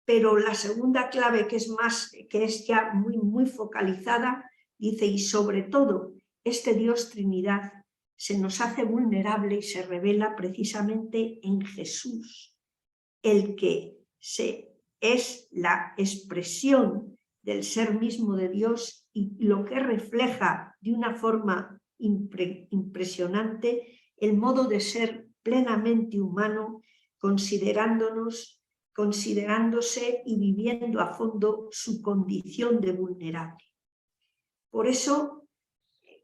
Pero la segunda clave, que es ya muy focalizada, dice: y sobre todo, este Dios Trinidad se nos hace vulnerable y se revela precisamente en Jesús, el que es la expresión del ser mismo de Dios y lo que refleja de una forma impresionante el modo de ser plenamente humano, considerándose y viviendo a fondo su condición de vulnerable. Por eso,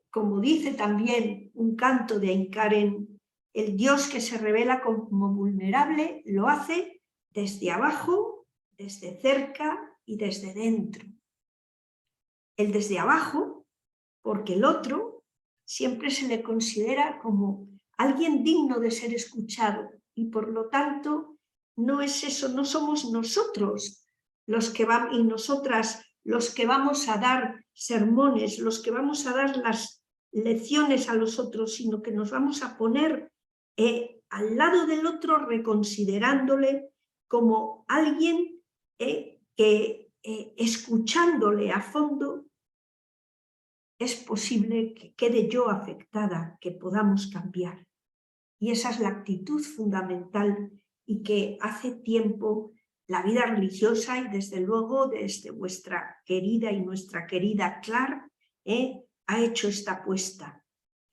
como dice también un canto de Ainhoa, el Dios que se revela como vulnerable lo hace desde abajo, desde cerca y desde dentro. El desde abajo, porque el otro siempre se le considera como alguien digno de ser escuchado y por lo tanto no es eso, no somos nosotros los que vamos y nosotras los que vamos a dar sermones, los que vamos a dar las lecciones a los otros, sino que nos vamos a poner al lado del otro, reconsiderándole como alguien que escuchándole a fondo es posible que quede yo afectada, que podamos cambiar. Y esa es la actitud fundamental y que hace tiempo la vida religiosa y desde luego desde vuestra querida y nuestra querida Clar ha hecho esta apuesta.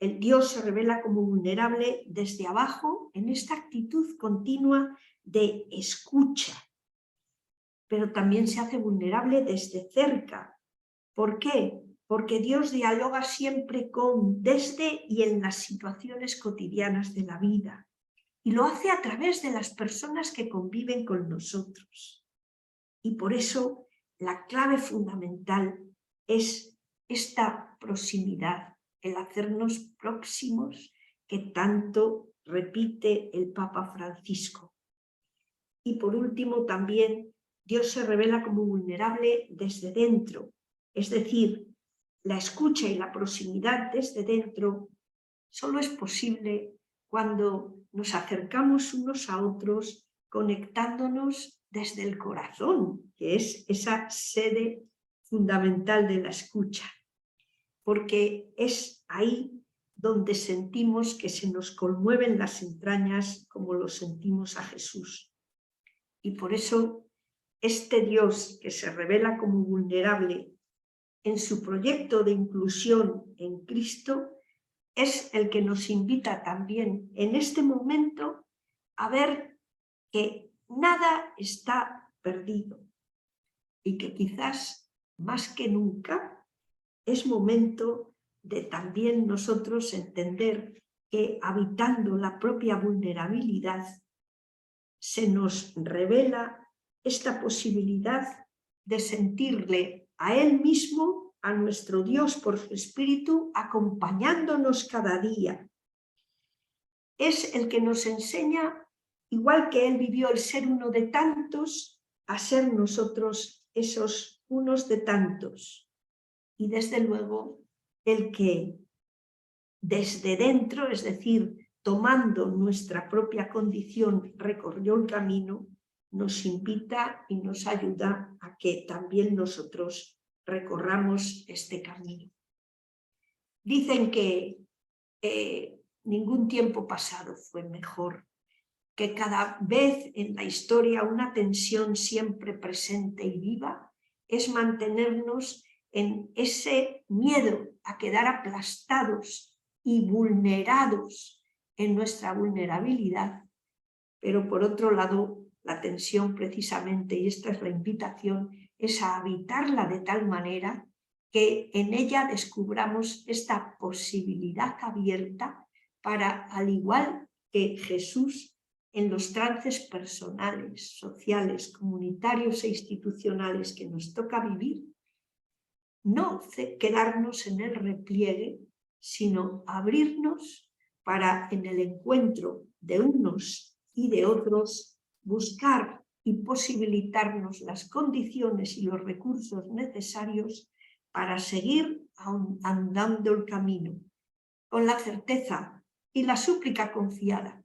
El Dios se revela como vulnerable desde abajo en esta actitud continua de escucha, pero también se hace vulnerable desde cerca. ¿Por qué? Porque Dios dialoga siempre desde y en las situaciones cotidianas de la vida. Y lo hace a través de las personas que conviven con nosotros. Y por eso la clave fundamental es esta proximidad, el hacernos próximos que tanto repite el Papa Francisco. Y por último también Dios se revela como vulnerable desde dentro, es decir, la escucha y la proximidad desde dentro solo es posible cuando nos acercamos unos a otros conectándonos desde el corazón, que es esa sede fundamental de la escucha, porque es ahí donde sentimos que se nos conmueven las entrañas como lo sentimos a Jesús. Y por eso este Dios que se revela como vulnerable en su proyecto de inclusión en Cristo es el que nos invita también en este momento a ver que nada está perdido y que quizás más que nunca es momento de también nosotros entender que habitando la propia vulnerabilidad se nos revela esta posibilidad de sentirle a Él mismo, a nuestro Dios por su Espíritu, acompañándonos cada día. Es el que nos enseña, igual que Él vivió el ser uno de tantos, a ser nosotros esos unos de tantos. Y desde luego, el que desde dentro, es decir, tomando nuestra propia condición, recorrió el camino, nos invita y nos ayuda a que también nosotros recorramos este camino. Dicen que ningún tiempo pasado fue mejor, que cada vez en la historia una tensión siempre presente y viva es mantenernos en ese miedo a quedar aplastados y vulnerados en nuestra vulnerabilidad, pero por otro lado la tensión precisamente, y esta es la invitación, es a habitarla de tal manera que en ella descubramos esta posibilidad abierta para, al igual que Jesús, en los trances personales, sociales, comunitarios e institucionales que nos toca vivir, no quedarnos en el repliegue, sino abrirnos para, en el encuentro de unos y de otros, buscar y posibilitarnos las condiciones y los recursos necesarios para seguir andando el camino, con la certeza y la súplica confiada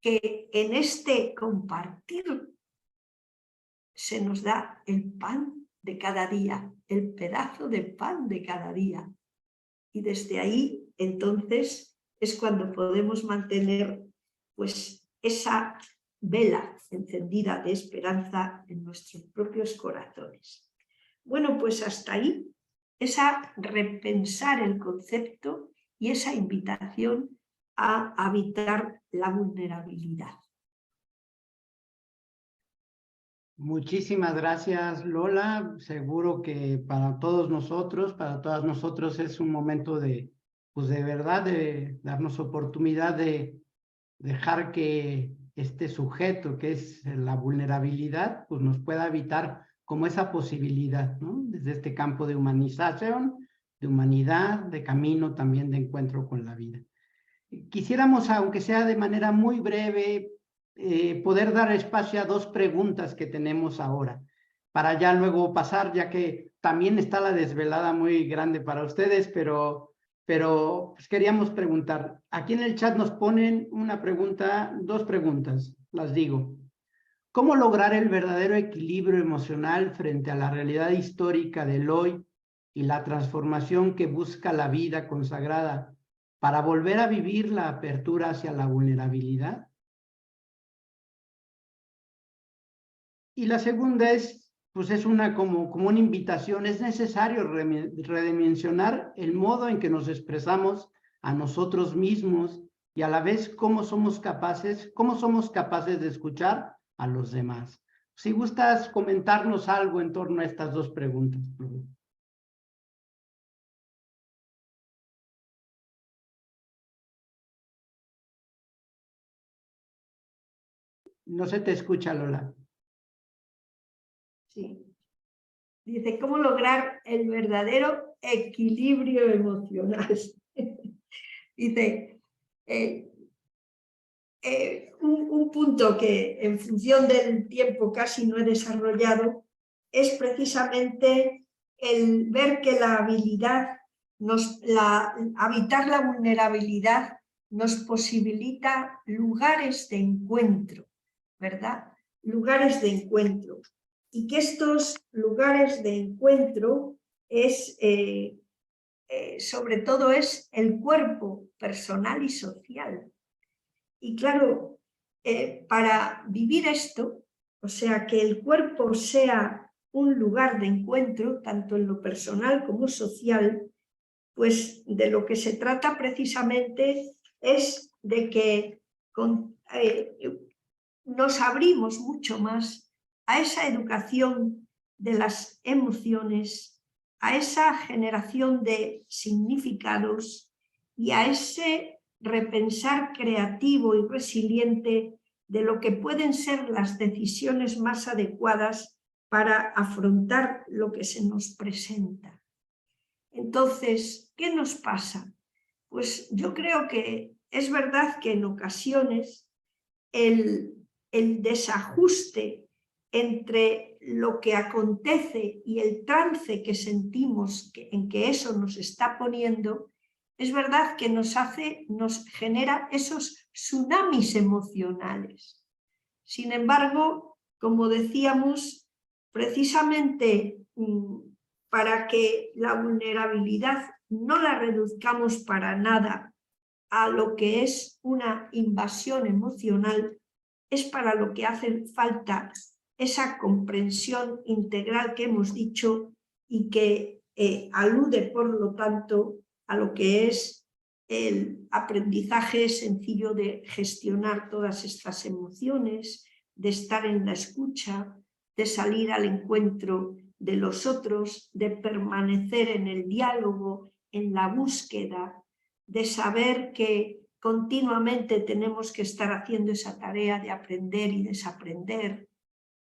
que en este compartir se nos da el pan de cada día, el pedazo de pan de cada día. Y desde ahí, entonces, es cuando podemos mantener pues esa vela encendida de esperanza en nuestros propios corazones. Bueno, pues hasta ahí, esa repensar el concepto y esa invitación a habitar la vulnerabilidad. Muchísimas gracias, Lola. Seguro que para todos nosotros, para todas nosotros es un momento de, pues de verdad, de darnos oportunidad de dejar que este sujeto, que es la vulnerabilidad, pues nos pueda habitar como esa posibilidad, ¿no? Desde este campo de humanización, de humanidad, de camino también de encuentro con la vida. Quisiéramos, aunque sea de manera muy breve, poder dar espacio a dos preguntas que tenemos ahora, para ya luego pasar, ya que también está la desvelada muy grande para ustedes, pero pues queríamos preguntar. Aquí en el chat nos ponen una pregunta, dos preguntas, las digo. ¿Cómo lograr el verdadero equilibrio emocional frente a la realidad histórica del hoy y la transformación que busca la vida consagrada para volver a vivir la apertura hacia la vulnerabilidad? Y la segunda es, pues es como una invitación, es necesario redimensionar el modo en que nos expresamos a nosotros mismos y a la vez cómo somos capaces de escuchar a los demás. Si gustas comentarnos algo en torno a estas dos preguntas. No se te escucha, Lola. Sí. Dice, ¿cómo lograr el verdadero equilibrio emocional? Dice, un punto que en función del tiempo casi no he desarrollado es precisamente el ver que la habilidad, habitar la vulnerabilidad nos posibilita lugares de encuentro, ¿verdad? Lugares de encuentro. Y que estos lugares de encuentro es, sobre todo, es el cuerpo personal y social. Y claro, para vivir esto, o sea, que el cuerpo sea un lugar de encuentro, tanto en lo personal como social, pues de lo que se trata precisamente es de que nos abrimos mucho más a esa educación de las emociones, a esa generación de significados y a ese repensar creativo y resiliente de lo que pueden ser las decisiones más adecuadas para afrontar lo que se nos presenta. Entonces, ¿qué nos pasa? Pues yo creo que es verdad que en ocasiones el desajuste entre lo que acontece y el trance que sentimos en que eso nos está poniendo, es verdad que nos genera esos tsunamis emocionales. Sin embargo, como decíamos, precisamente para que la vulnerabilidad no la reduzcamos para nada a lo que es una invasión emocional, es para lo que hace falta esa comprensión integral que hemos dicho y que alude, por lo tanto, a lo que es el aprendizaje sencillo de gestionar todas estas emociones, de estar en la escucha, de salir al encuentro de los otros, de permanecer en el diálogo, en la búsqueda, de saber que continuamente tenemos que estar haciendo esa tarea de aprender y desaprender.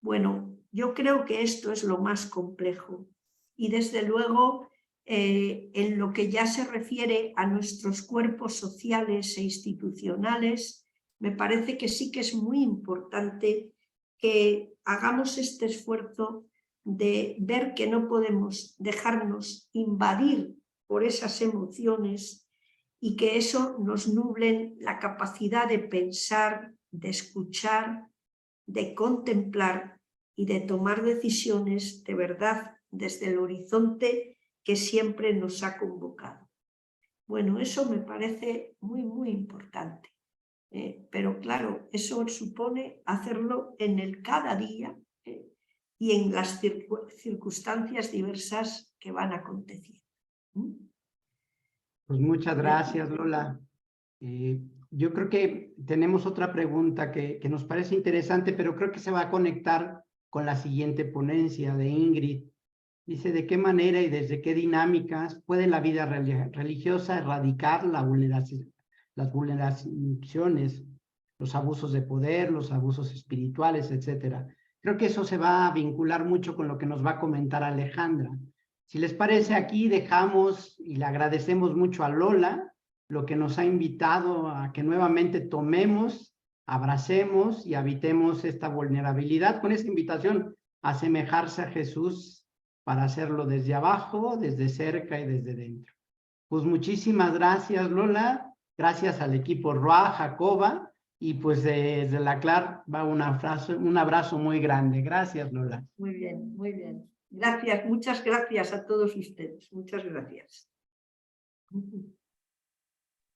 Bueno, yo creo que esto es lo más complejo. Y desde luego, en lo que ya se refiere a nuestros cuerpos sociales e institucionales, me parece que sí que es muy importante que hagamos este esfuerzo de ver que no podemos dejarnos invadir por esas emociones y que eso nos nuble la capacidad de pensar, de escuchar, de contemplar y de tomar decisiones de verdad desde el horizonte que siempre nos ha convocado. Bueno, eso me parece muy importante. Pero claro, eso supone hacerlo en el cada día y en las circunstancias diversas que van aconteciendo. Pues muchas gracias, Lola. Yo creo que tenemos otra pregunta que nos parece interesante, pero creo que se va a conectar con la siguiente ponencia de Ingrid. Dice, ¿de qué manera y desde qué dinámicas puede la vida religiosa erradicar las vulneraciones, los abusos de poder, los abusos espirituales, etcétera? Creo que eso se va a vincular mucho con lo que nos va a comentar Alejandra. Si les parece, aquí dejamos y le agradecemos mucho a Lola lo que nos ha invitado a que nuevamente tomemos, abracemos y habitemos esta vulnerabilidad con esa invitación a asemejarse a Jesús para hacerlo desde abajo, desde cerca y desde dentro. Pues muchísimas gracias, Lola. Gracias al equipo Roa, Jacoba, y pues desde la CLAR va un abrazo muy grande. Gracias, Lola. Muy bien, muy bien. Gracias, muchas gracias a todos ustedes. Muchas gracias. Un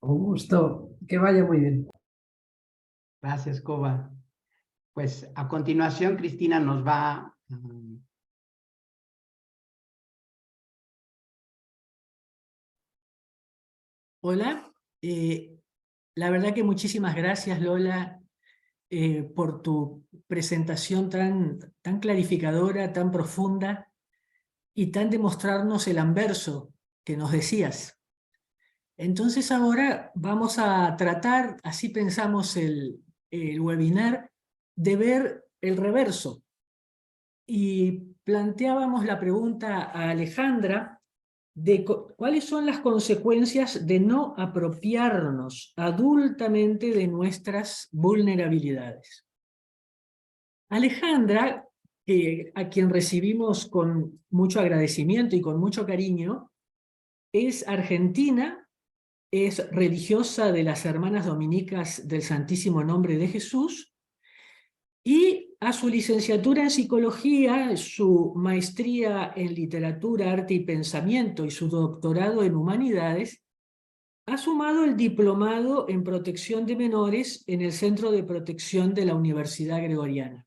gusto, que vaya muy bien. Gracias, Coba. Pues a continuación, Cristina nos va... Hola, la verdad que muchísimas gracias, Lola, por tu presentación tan clarificadora, tan profunda y tan de mostrarnos el anverso que nos decías. Entonces ahora vamos a tratar, así pensamos el webinar, de ver el reverso. Y planteábamos la pregunta a Alejandra de cuáles son las consecuencias de no apropiarnos adultamente de nuestras vulnerabilidades. Alejandra, a quien recibimos con mucho agradecimiento y con mucho cariño, es argentina, es religiosa de las Hermanas Dominicas del Santísimo Nombre de Jesús, y a su licenciatura en Psicología, su maestría en Literatura, Arte y Pensamiento y su doctorado en Humanidades, ha sumado el diplomado en Protección de Menores en el Centro de Protección de la Universidad Gregoriana.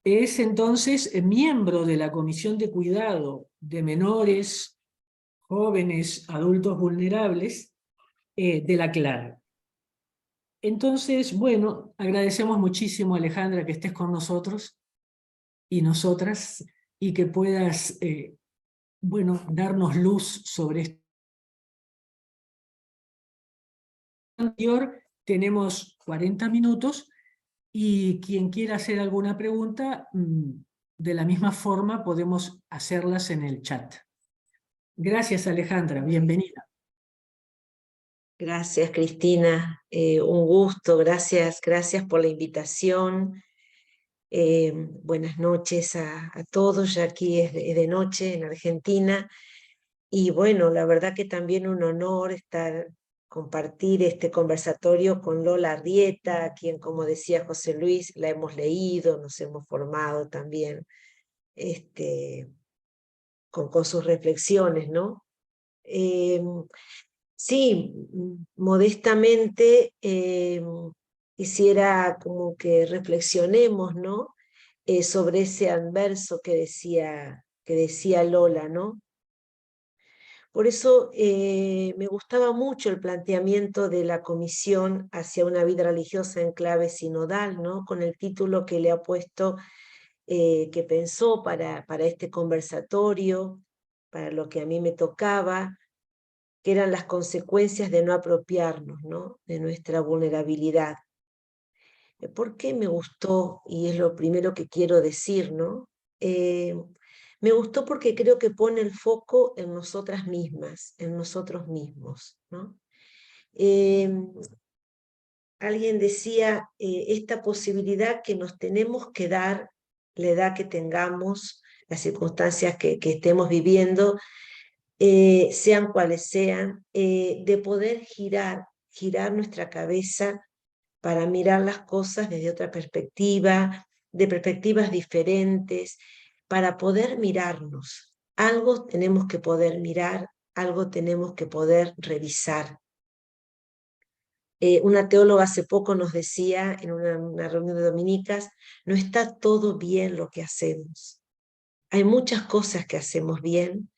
Es entonces miembro de la Comisión de Cuidado de Menores, Jóvenes, Adultos Vulnerables de la CLAR. Entonces, bueno, agradecemos muchísimo, Alejandra, que estés con nosotros y nosotras, y que puedas, bueno, darnos luz sobre esto. Anterior, tenemos 40 minutos, y quien quiera hacer alguna pregunta, de la misma forma podemos hacerlas en el chat. Gracias, Alejandra, bienvenida. Gracias, Cristina. Un gusto, gracias por la invitación. Buenas noches a todos, ya aquí es de noche en Argentina. Y bueno, la verdad que también un honor compartir este conversatorio con Lola Arrieta, a quien, como decía José Luis, la hemos leído, nos hemos formado también con sus reflexiones, ¿no? Sí, modestamente quisiera como que reflexionemos, ¿no? Sobre ese anverso que decía Lola, ¿no? Por eso me gustaba mucho el planteamiento de la Comisión hacia una vida religiosa en clave sinodal, ¿no? Con el título que le ha puesto, que pensó para este conversatorio, para lo que a mí me tocaba. que eran las consecuencias de no apropiarnos, ¿no?, de nuestra vulnerabilidad. ¿Por qué me gustó? Y es lo primero que quiero decir, ¿no? Me gustó porque creo que pone el foco en nosotras mismas, en nosotros mismos, ¿no? Alguien decía, esta posibilidad que nos tenemos que dar, la edad que tengamos, las circunstancias que estemos viviendo, sean cuales sean, de poder girar nuestra cabeza para mirar las cosas desde otra perspectiva, de perspectivas diferentes, para poder mirarnos. Algo tenemos que poder mirar, algo tenemos que poder revisar. Una teóloga hace poco nos decía en una reunión de dominicas, no está todo bien lo que hacemos. Hay muchas cosas que hacemos bien,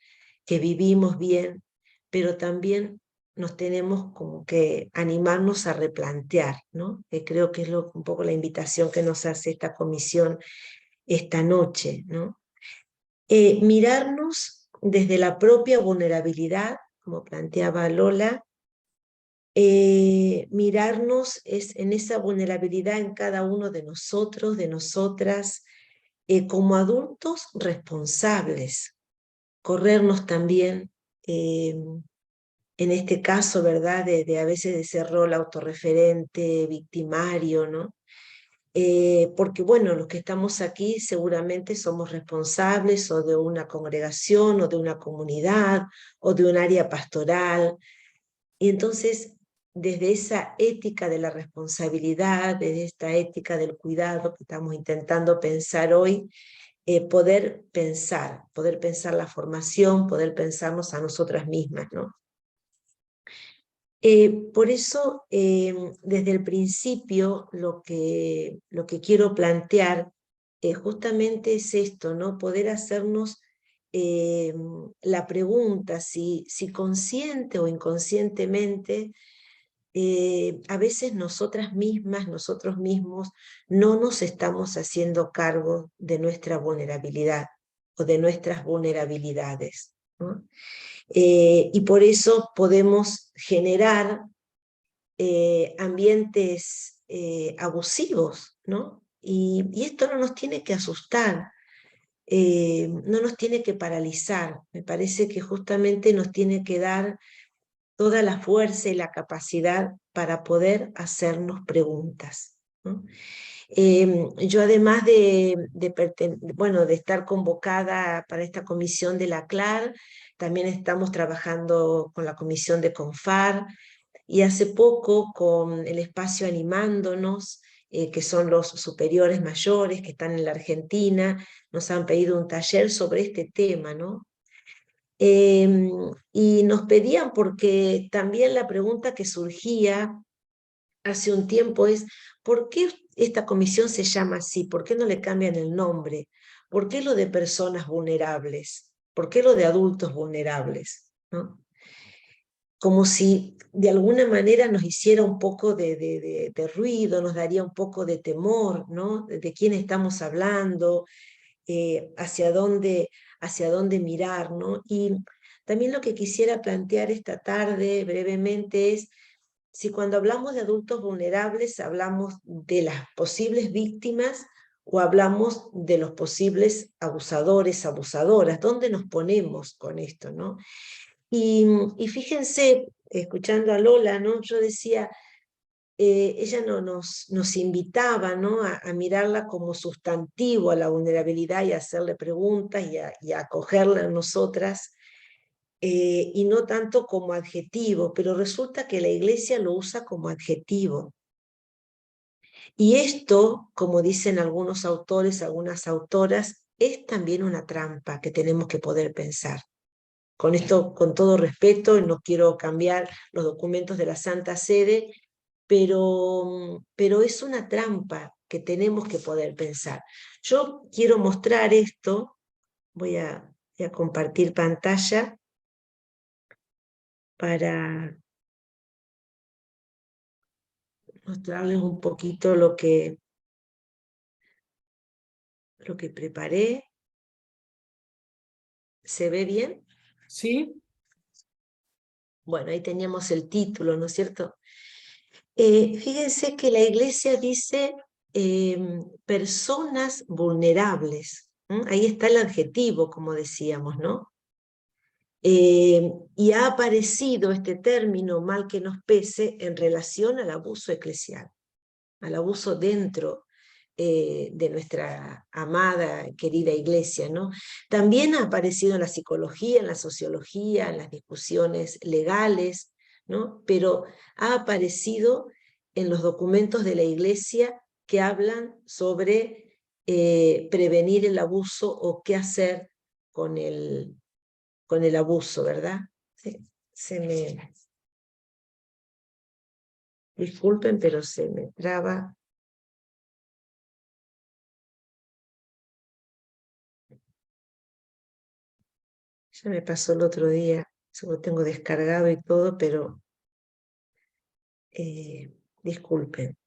que vivimos bien, pero también nos tenemos como que animarnos a replantear, ¿no? Que creo que es un poco la invitación que nos hace esta comisión esta noche, ¿no? Mirarnos desde la propia vulnerabilidad, como planteaba Lola, mirarnos en esa vulnerabilidad en cada uno de nosotros, de nosotras, como adultos responsables, corrernos también, en este caso, ¿verdad?, de a veces de ese rol autorreferente, victimario, ¿no? Porque bueno, los que estamos aquí seguramente somos responsables o de una congregación, o de una comunidad, o de un área pastoral, y entonces desde esa ética de la responsabilidad, desde esta ética del cuidado que estamos intentando pensar hoy, poder pensar la formación, poder pensarnos a nosotras mismas, ¿no? Por eso, desde el principio, lo que quiero plantear justamente es esto, ¿no? Poder hacernos la pregunta si consciente o inconscientemente, a veces nosotras mismas, nosotros mismos, no nos estamos haciendo cargo de nuestra vulnerabilidad o de nuestras vulnerabilidades, ¿no? Y por eso podemos generar ambientes abusivos, ¿no? Y esto no nos tiene que asustar, no nos tiene que paralizar, me parece que justamente nos tiene que dar toda la fuerza y la capacidad para poder hacernos preguntas, ¿no? Yo además de estar convocada para esta comisión de la CLAR, también estamos trabajando con la comisión de CONFAR, y hace poco con el espacio Animándonos, que son los superiores mayores que están en la Argentina, nos han pedido un taller sobre este tema, ¿no? Y nos pedían, porque también la pregunta que surgía hace un tiempo es, ¿por qué esta comisión se llama así? ¿Por qué no le cambian el nombre? ¿Por qué lo de personas vulnerables? ¿Por qué lo de adultos vulnerables? ¿No? Como si de alguna manera nos hiciera un poco de ruido, nos daría un poco de temor, ¿no? De quién estamos hablando, hacia dónde mirar, ¿no? Y también lo que quisiera plantear esta tarde brevemente es, si cuando hablamos de adultos vulnerables hablamos de las posibles víctimas o hablamos de los posibles abusadores, abusadoras, ¿dónde nos ponemos con esto, no? Y fíjense, escuchando a Lola, ¿no? Yo decía, ella nos invitaba, ¿no?, a mirarla como sustantivo a la vulnerabilidad y a hacerle preguntas y a acogerla en nosotras, y no tanto como adjetivo, pero resulta que la Iglesia lo usa como adjetivo. Y esto, como dicen algunos autores, algunas autoras, es también una trampa que tenemos que poder pensar. Con esto, con todo respeto, no quiero cambiar los documentos de la Santa Sede, pero es una trampa que tenemos que poder pensar. Yo quiero mostrar esto, voy a compartir pantalla para mostrarles un poquito lo que preparé. ¿Se ve bien? Sí. Bueno, ahí teníamos el título, ¿no es cierto? Fíjense que la Iglesia dice personas vulnerables. Ahí está el adjetivo, como decíamos, ¿no? Y ha aparecido este término, mal que nos pese, en relación al abuso eclesial, al abuso dentro de nuestra amada, querida Iglesia, ¿no? También ha aparecido en la psicología, en la sociología, en las discusiones legales, ¿no? Pero ha aparecido en los documentos de la Iglesia que hablan sobre prevenir el abuso o qué hacer con el abuso, ¿verdad? Disculpen, pero se me traba. Ya me pasó el otro día, eso lo tengo descargado y todo, pero disculpen.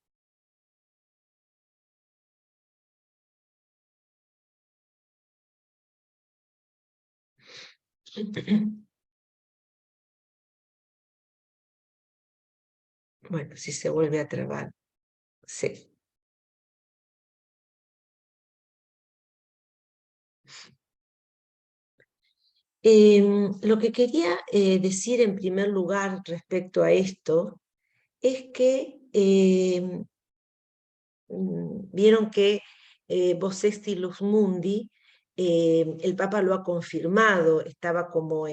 Bueno, si se vuelve a trabar, sí. Lo que quería decir en primer lugar respecto a esto es que vieron que Vos Exti Lux Mundi, el Papa lo ha confirmado, estaba como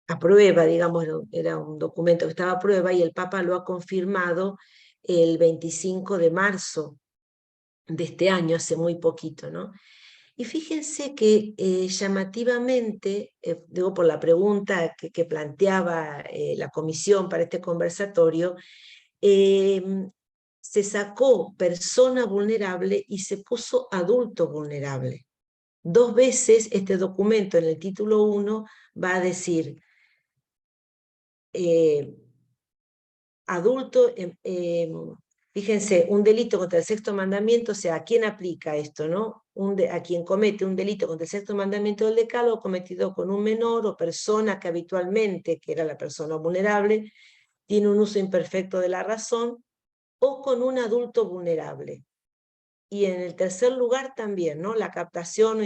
a prueba, digamos, era un documento que estaba a prueba y el Papa lo ha confirmado el 25 de marzo de este año, hace muy poquito, ¿no? Y fíjense que llamativamente, digo por la pregunta que planteaba la comisión para este conversatorio, se sacó persona vulnerable y se puso adulto vulnerable. 2 veces este documento en el título 1 va a decir adulto, fíjense, un delito contra el sexto mandamiento, o sea, ¿a quién aplica esto, no? A quien comete un delito contra el sexto mandamiento del decálogo cometido con un menor o persona que habitualmente, que era la persona vulnerable, tiene un uso imperfecto de la razón, o con un adulto vulnerable. Y en el tercer lugar también, ¿no? La captación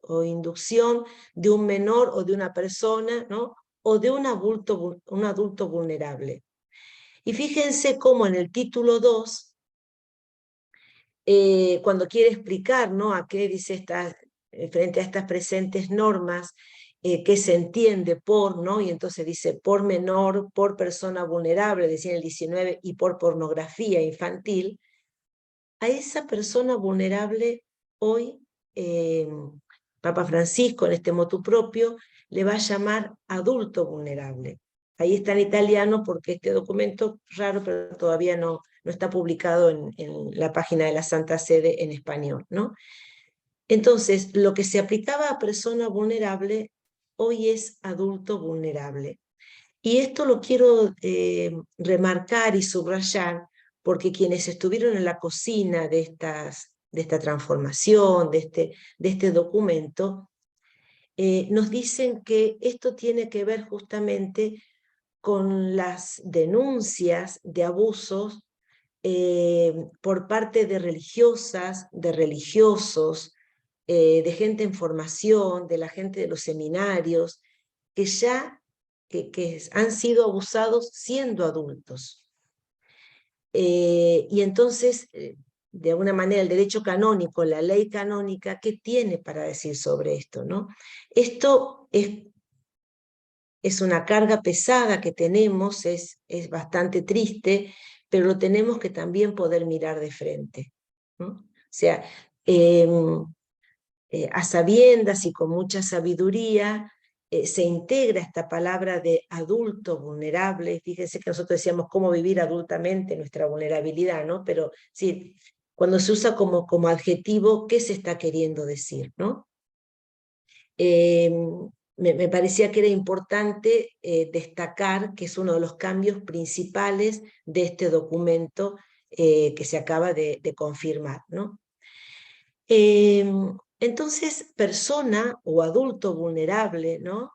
o inducción de un menor o de una persona, ¿no? O de un adulto vulnerable. Y fíjense cómo en el título 2, cuando quiere explicar, ¿no? A qué dice frente a estas presentes normas, qué se entiende por, ¿no? Y entonces dice por menor, por persona vulnerable, decía en el 19, y por pornografía infantil. A esa persona vulnerable hoy, Papa Francisco, en este motu propio, le va a llamar adulto vulnerable. Ahí está en italiano porque este documento, raro, pero todavía no está publicado en la página de la Santa Sede en español, ¿no? Entonces, lo que se aplicaba a persona vulnerable, hoy es adulto vulnerable. Y esto lo quiero remarcar y subrayar, porque quienes estuvieron en la cocina de esta transformación, de este documento, nos dicen que esto tiene que ver justamente con las denuncias de abusos por parte de religiosas, de religiosos, de gente en formación, de la gente de los seminarios, que ya han sido abusados siendo adultos. Y entonces, de alguna manera, el derecho canónico, la ley canónica, ¿qué tiene para decir sobre esto, no? Esto es una carga pesada que tenemos, es bastante triste, pero lo tenemos que también poder mirar de frente, ¿no? O sea, a sabiendas y con mucha sabiduría, se integra esta palabra de adulto vulnerable. Fíjense que nosotros decíamos cómo vivir adultamente nuestra vulnerabilidad, ¿no? Pero sí, cuando se usa como adjetivo, ¿qué se está queriendo decir, no? Me parecía que era importante destacar que es uno de los cambios principales de este documento que se acaba de confirmar, ¿no? Entonces, persona o adulto vulnerable, ¿no?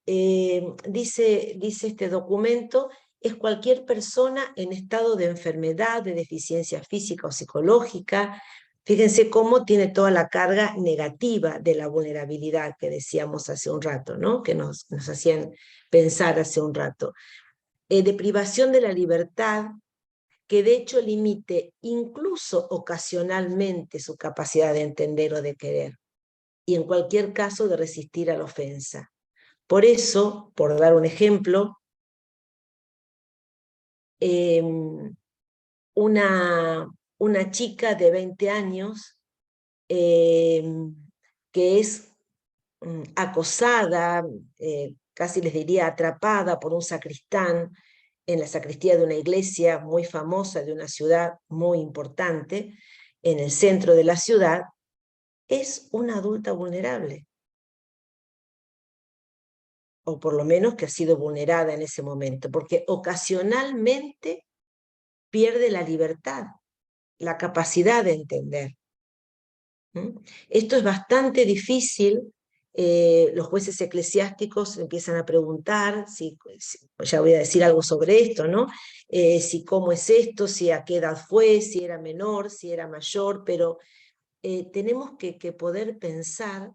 dice este documento, es cualquier persona en estado de enfermedad, de deficiencia física o psicológica. Fíjense cómo tiene toda la carga negativa de la vulnerabilidad que decíamos hace un rato, ¿no? Que nos hacían pensar hace un rato. De privación de la libertad, que de hecho limite incluso ocasionalmente su capacidad de entender o de querer, y en cualquier caso de resistir a la ofensa. Por eso, por dar un ejemplo, una chica de 20 años que es acosada, casi les diría atrapada por un sacristán en la sacristía de una iglesia muy famosa, de una ciudad muy importante, en el centro de la ciudad, es una adulta vulnerable. O por lo menos que ha sido vulnerada en ese momento, porque ocasionalmente pierde la libertad, la capacidad de entender. Esto es bastante difícil. Los jueces eclesiásticos empiezan a preguntar, ya voy a decir algo sobre esto, ¿no? Si cómo es esto, si a qué edad fue, si era menor, si era mayor, pero tenemos que poder pensar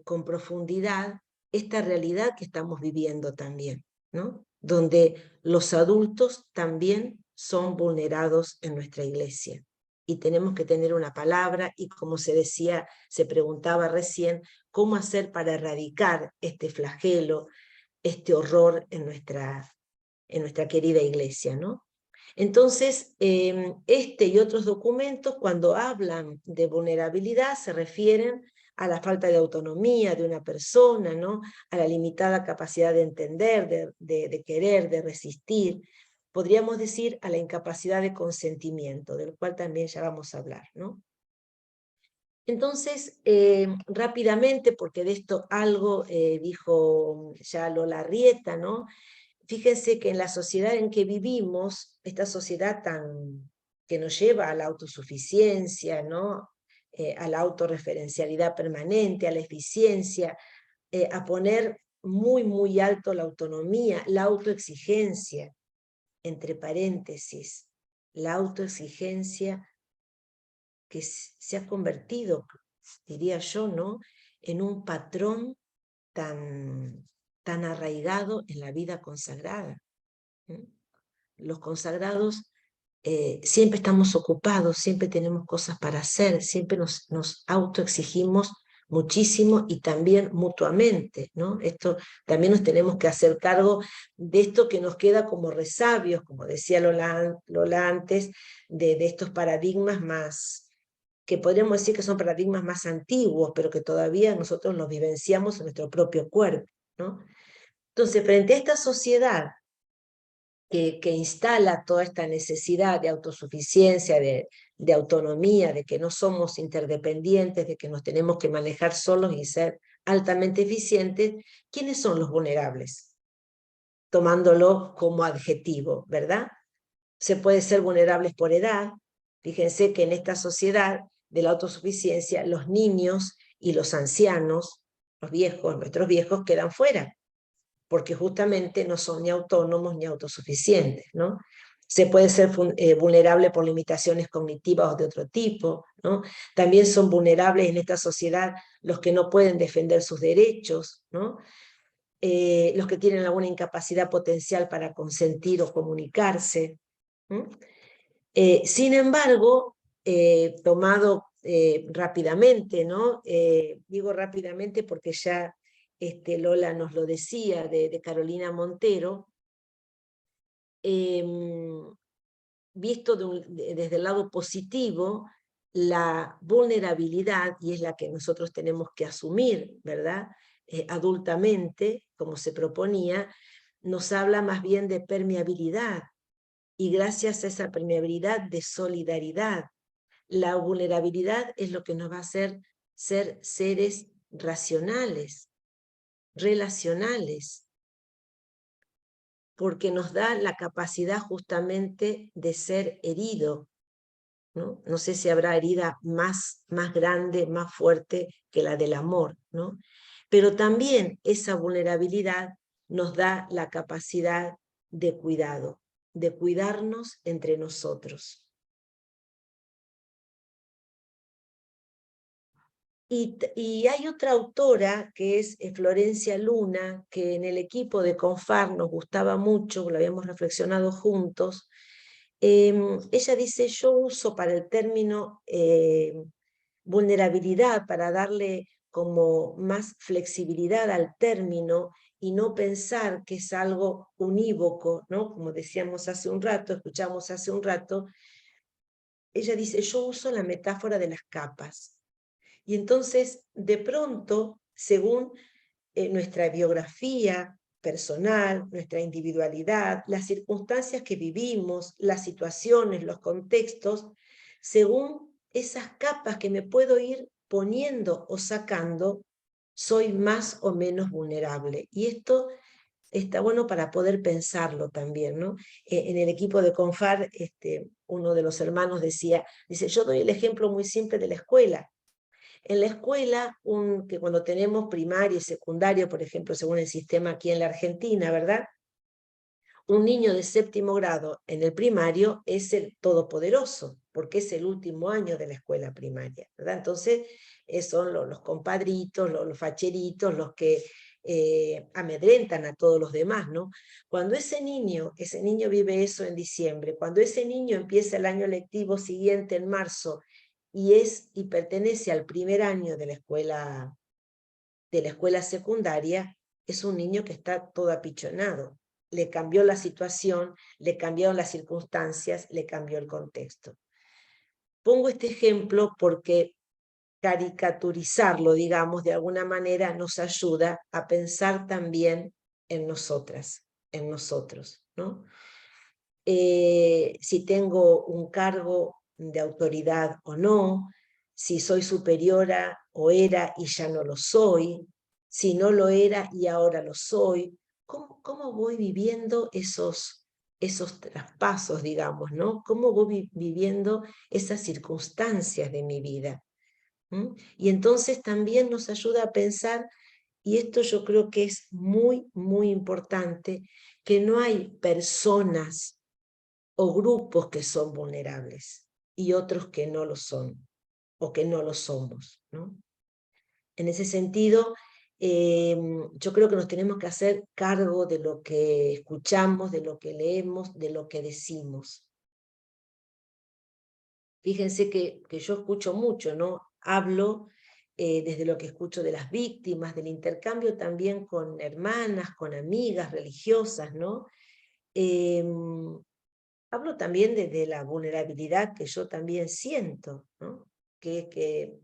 con profundidad esta realidad que estamos viviendo también, ¿no? Donde los adultos también son vulnerados en nuestra iglesia. Y tenemos que tener una palabra, y como se decía, se preguntaba recién, ¿cómo hacer para erradicar este flagelo, este horror en nuestra querida iglesia, ¿no? Entonces, este y otros documentos, cuando hablan de vulnerabilidad, se refieren a la falta de autonomía de una persona, ¿no? A la limitada capacidad de entender, de querer, de resistir. Podríamos decir a la incapacidad de consentimiento, del cual también ya vamos a hablar, ¿no? Entonces, rápidamente, porque de esto algo dijo ya Lola Arrieta, ¿no? Fíjense que en la sociedad en que vivimos, esta sociedad que nos lleva a la autosuficiencia, ¿no? A la autorreferencialidad permanente, a la eficiencia, a poner muy, muy alto la autonomía, la autoexigencia, entre paréntesis, la autoexigencia que se ha convertido, diría yo, ¿no? En un patrón tan arraigado en la vida consagrada. Los consagrados siempre estamos ocupados, siempre tenemos cosas para hacer, siempre nos autoexigimos muchísimo y también mutuamente, ¿no? Esto también nos tenemos que hacer cargo de esto que nos queda como resabios, como decía Lola antes, de estos paradigmas más, que podríamos decir que son paradigmas más antiguos, pero que todavía nosotros los vivenciamos en nuestro propio cuerpo, ¿no? Entonces, frente a esta sociedad que instala toda esta necesidad de autosuficiencia, de autonomía, de que no somos interdependientes, de que nos tenemos que manejar solos y ser altamente eficientes, ¿quiénes son los vulnerables? Tomándolo como adjetivo, ¿verdad? Se puede ser vulnerables por edad. Fíjense que en esta sociedad de la autosuficiencia, los niños y los ancianos, los viejos, nuestros viejos, quedan fuera, porque justamente no son ni autónomos ni autosuficientes, ¿no? Se puede ser vulnerable por limitaciones cognitivas o de otro tipo, ¿no? También son vulnerables en esta sociedad los que no pueden defender sus derechos, ¿no? Los que tienen alguna incapacidad potencial para consentir o comunicarse. Sin embargo, tomado rápidamente, ¿no? Digo rápidamente porque ya Lola nos lo decía, de Carolina Montero, visto desde el lado positivo, la vulnerabilidad, y es la que nosotros tenemos que asumir, ¿verdad? Adultamente, como se proponía, nos habla más bien de permeabilidad, y gracias a esa permeabilidad de solidaridad. La vulnerabilidad es lo que nos va a hacer ser seres racionales, relacionales, porque nos da la capacidad justamente de ser herido, ¿no? No sé si habrá herida más grande, más fuerte que la del amor, ¿no? pero también esa vulnerabilidad nos da la capacidad de cuidado, de cuidarnos entre nosotros. Y hay otra autora que es Florencia Luna, que en el equipo de CONFAR nos gustaba mucho, lo habíamos reflexionado juntos. Ella dice, yo uso para el término vulnerabilidad, para darle como más flexibilidad al término y no pensar que es algo unívoco, ¿no? Como decíamos hace un rato, escuchamos hace un rato. Ella dice, yo uso la metáfora de las capas. Y entonces, de pronto, según nuestra biografía personal, nuestra individualidad, las circunstancias que vivimos, las situaciones, los contextos, según esas capas que me puedo ir poniendo o sacando, soy más o menos vulnerable. Y esto está bueno para poder pensarlo también, ¿no? En el equipo de CONFAR, uno de los hermanos dice, yo doy el ejemplo muy simple de la escuela. En la escuela, que cuando tenemos primaria y secundaria, por ejemplo, según el sistema aquí en la Argentina, ¿verdad? Un niño de 7º grado en el primario es el todopoderoso, porque es el último año de la escuela primaria, ¿verdad? Entonces, son los compadritos, los facheritos, los que amedrentan a todos los demás, ¿no? Cuando ese niño vive eso en diciembre, cuando ese niño empieza el año lectivo siguiente en marzo, y pertenece al primer año de la escuela secundaria, es un niño que está todo apichonado. Le cambió la situación, le cambiaron las circunstancias, le cambió el contexto. Pongo este ejemplo porque caricaturizarlo, digamos, de alguna manera nos ayuda a pensar también en nosotras, en nosotros, ¿no? Si tengo un cargo de autoridad o no, si soy superiora o era y ya no lo soy, si no lo era y ahora lo soy, ¿cómo voy viviendo esos traspasos, digamos, ¿no? ¿Cómo voy viviendo esas circunstancias de mi vida? Y entonces también nos ayuda a pensar, y esto yo creo que es muy, muy importante, que no hay personas o grupos que son vulnerables y otros que no lo son o que no lo somos, ¿no? En ese sentido, yo creo que nos tenemos que hacer cargo de lo que escuchamos, de lo que leemos, de lo que decimos. Fíjense que yo escucho mucho, ¿no? Hablo desde lo que escucho de las víctimas, del intercambio también con hermanas, con amigas religiosas, ¿no? Hablo también desde la vulnerabilidad que yo también siento, ¿no? Que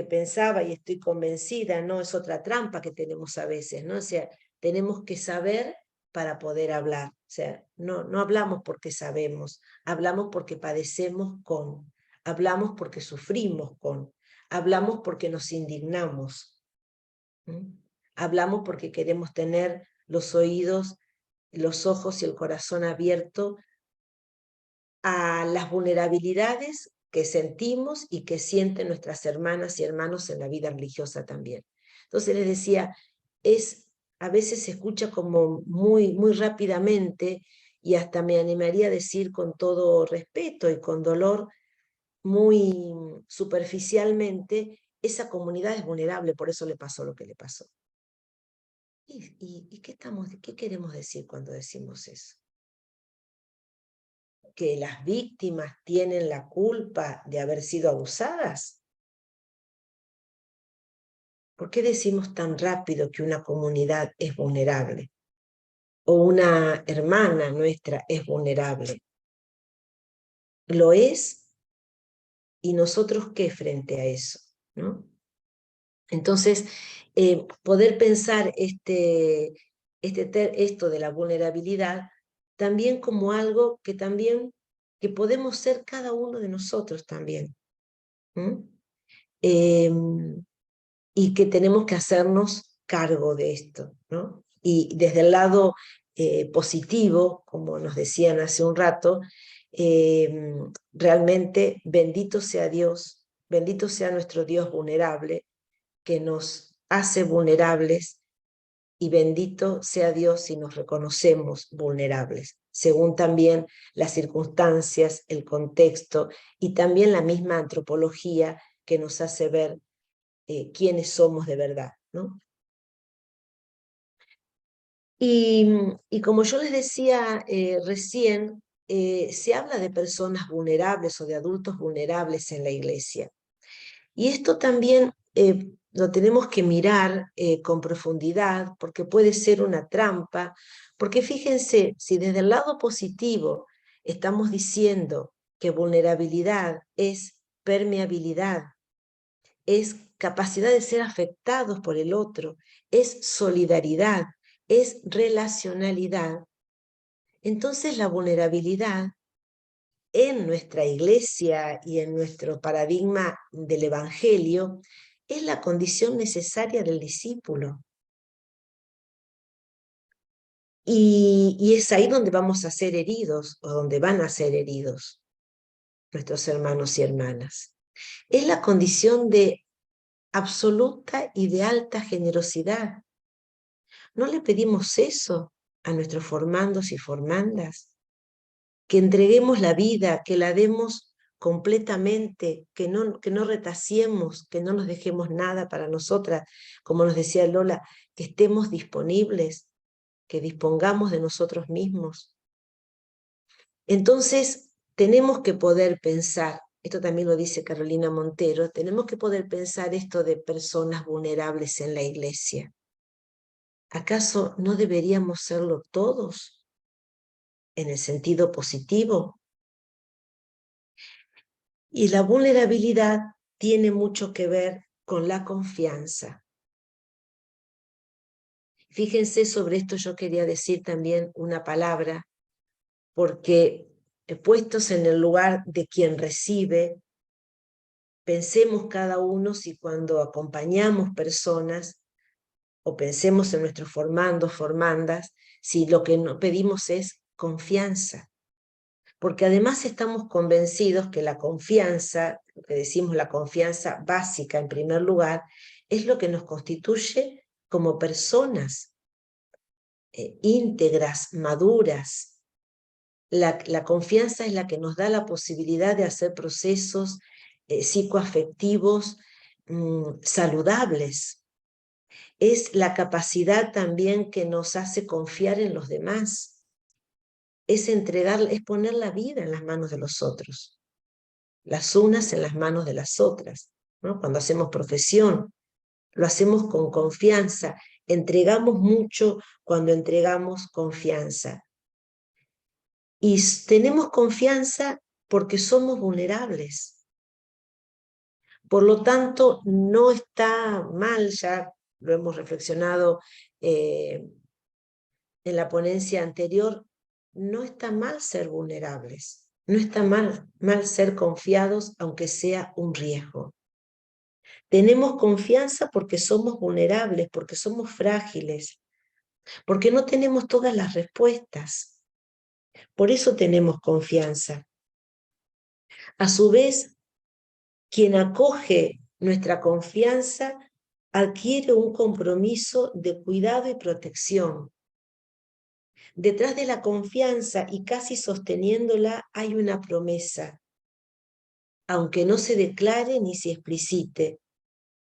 pensaba y estoy convencida, ¿no? Es otra trampa que tenemos a veces, ¿no? O sea, tenemos que saber para poder hablar. O sea, no hablamos porque sabemos, hablamos porque padecemos con, hablamos porque sufrimos con, hablamos porque nos indignamos, ¿sí? Hablamos porque queremos tener los oídos, los ojos y el corazón abierto a las vulnerabilidades que sentimos y que sienten nuestras hermanas y hermanos en la vida religiosa también. Entonces les decía, a veces se escucha como muy, muy rápidamente, y hasta me animaría a decir con todo respeto y con dolor, muy superficialmente, esa comunidad es vulnerable, por eso le pasó lo que le pasó. ¿Y qué queremos decir cuando decimos eso? ¿Que las víctimas tienen la culpa de haber sido abusadas? ¿Por qué decimos tan rápido que una comunidad es vulnerable? O una hermana nuestra es vulnerable. Lo es, y nosotros qué frente a eso, ¿no? Entonces, poder pensar esto de la vulnerabilidad también como algo que podemos ser cada uno de nosotros también. Y que tenemos que hacernos cargo de esto, ¿no? Y desde el lado positivo, como nos decían hace un rato, realmente bendito sea Dios, bendito sea nuestro Dios vulnerable, que nos hace vulnerables y bendito sea Dios si nos reconocemos vulnerables, según también las circunstancias, el contexto y también la misma antropología que nos hace ver quiénes somos de verdad, ¿no? Y como yo les decía recién, se habla de personas vulnerables o de adultos vulnerables en la iglesia. Y esto también lo tenemos que mirar con profundidad, porque puede ser una trampa, porque fíjense, si desde el lado positivo estamos diciendo que vulnerabilidad es permeabilidad, es capacidad de ser afectados por el otro, es solidaridad, es relacionalidad, entonces la vulnerabilidad en nuestra iglesia y en nuestro paradigma del Evangelio es la condición necesaria del discípulo. Y es ahí donde vamos a ser heridos, o donde van a ser heridos nuestros hermanos y hermanas. Es la condición de absoluta y de alta generosidad. ¿No le pedimos eso a nuestros formandos y formandas? Que entreguemos la vida, que la demos completamente, que no retaciemos, que no nos dejemos nada para nosotras, como nos decía Lola, que estemos disponibles, que dispongamos de nosotros mismos. Entonces, tenemos que poder pensar, esto también lo dice Carolina Montero, tenemos que poder pensar esto de personas vulnerables en la iglesia. ¿Acaso no deberíamos serlo todos? En el sentido positivo. Y la vulnerabilidad tiene mucho que ver con la confianza. Fíjense, sobre esto yo quería decir también una palabra, porque puestos en el lugar de quien recibe, pensemos cada uno si cuando acompañamos personas, o pensemos en nuestros formandos, formandas, si lo que nos pedimos es confianza. Porque además estamos convencidos que la confianza, lo que decimos la confianza básica en primer lugar, es lo que nos constituye como personas íntegras, maduras. La confianza es la que nos da la posibilidad de hacer procesos psicoafectivos saludables. Es la capacidad también que nos hace confiar en los demás. Es es poner la vida en las manos de los otros, las unas en las manos de las otras, ¿no? Cuando hacemos profesión, lo hacemos con confianza, entregamos mucho cuando entregamos confianza. Y tenemos confianza porque somos vulnerables. Por lo tanto, no está mal, ya lo hemos reflexionado en la ponencia anterior, no está mal ser vulnerables, no está mal ser confiados aunque sea un riesgo. Tenemos confianza porque somos vulnerables, porque somos frágiles, porque no tenemos todas las respuestas. Por eso tenemos confianza. A su vez, quien acoge nuestra confianza adquiere un compromiso de cuidado y protección. Detrás de la confianza y casi sosteniéndola hay una promesa, aunque no se declare ni se explicite,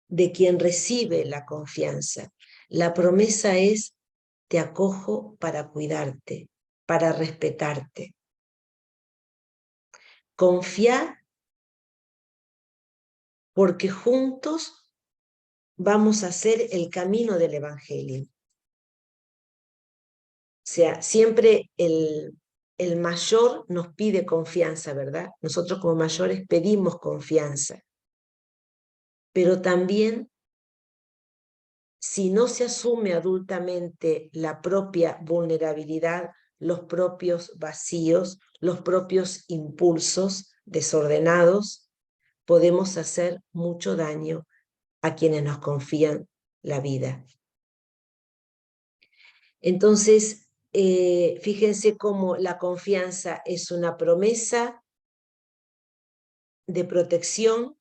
de quien recibe la confianza. La promesa es: te acojo para cuidarte, para respetarte. Confía porque juntos vamos a hacer el camino del Evangelio. O sea, siempre el mayor nos pide confianza, ¿verdad? Nosotros como mayores pedimos confianza. Pero también, si no se asume adultamente la propia vulnerabilidad, los propios vacíos, los propios impulsos desordenados, podemos hacer mucho daño a quienes nos confían la vida. Entonces, fíjense cómo la confianza es una promesa de protección,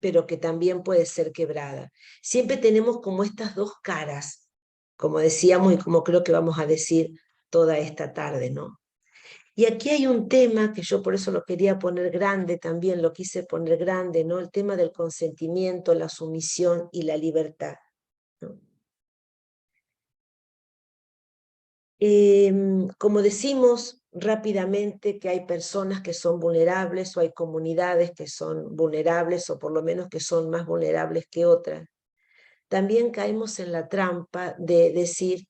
pero que también puede ser quebrada. Siempre tenemos como estas dos caras, como decíamos y como creo que vamos a decir toda esta tarde, ¿no? Y aquí hay un tema que yo por eso lo quería poner grande también, lo quise poner grande, ¿no? El tema del consentimiento, la sumisión y la libertad, ¿no? Como decimos rápidamente que hay personas que son vulnerables o hay comunidades que son vulnerables o por lo menos que son más vulnerables que otras, también caemos en la trampa de decir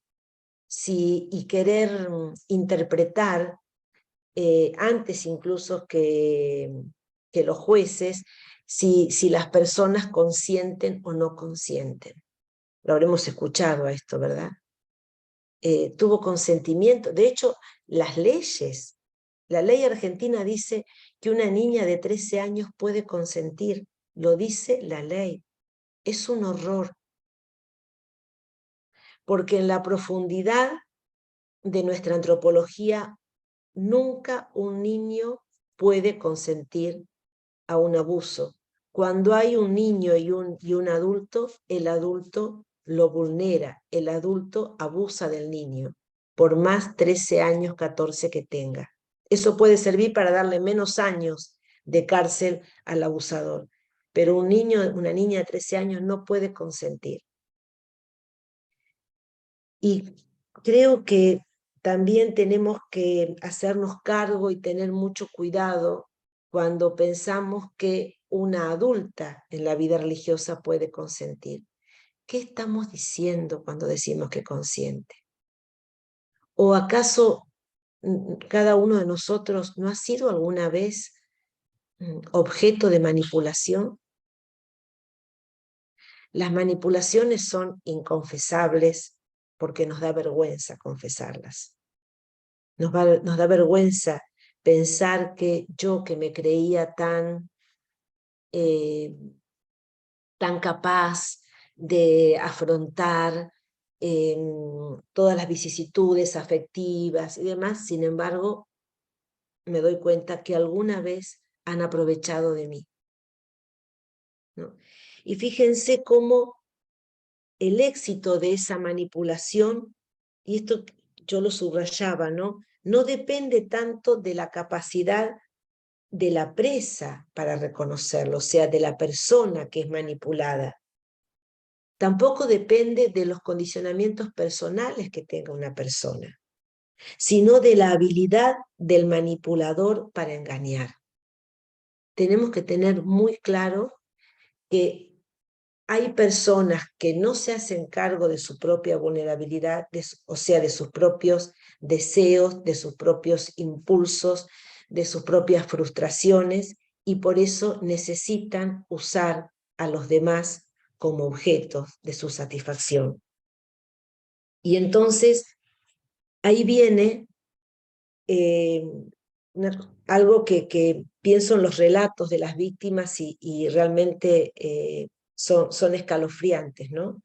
y querer interpretar antes incluso que los jueces si las personas consienten o no consienten. Lo habremos escuchado a esto, ¿verdad? Tuvo consentimiento. De hecho, las leyes, la ley argentina dice que una niña de 13 años puede consentir, lo dice la ley. Es un horror, porque en la profundidad de nuestra antropología, nunca un niño puede consentir a un abuso. Cuando hay un niño y un adulto, el adulto lo vulnera, el adulto abusa del niño, por más 13 años, 14 que tenga. Eso puede servir para darle menos años de cárcel al abusador, pero un niño, una niña de 13 años no puede consentir. Y creo que también tenemos que hacernos cargo y tener mucho cuidado cuando pensamos que una adulta en la vida religiosa puede consentir. ¿Qué estamos diciendo cuando decimos que consiente? ¿O acaso cada uno de nosotros no ha sido alguna vez objeto de manipulación? Las manipulaciones son inconfesables porque nos da vergüenza confesarlas. Nos da vergüenza pensar que yo, que me creía tan capaz de afrontar todas las vicisitudes afectivas y demás, sin embargo, me doy cuenta que alguna vez han aprovechado de mí, ¿no? Y fíjense cómo el éxito de esa manipulación, y esto yo lo subrayaba, ¿no? No depende tanto de la capacidad de la presa para reconocerlo, o sea, de la persona que es manipulada. Tampoco depende de los condicionamientos personales que tenga una persona, sino de la habilidad del manipulador para engañar. Tenemos que tener muy claro que hay personas que no se hacen cargo de su propia vulnerabilidad, o sea, de sus propios deseos, de sus propios impulsos, de sus propias frustraciones, y por eso necesitan usar a los demás como objetos de su satisfacción. Y entonces, ahí viene algo que pienso en los relatos de las víctimas y realmente son escalofriantes, ¿no?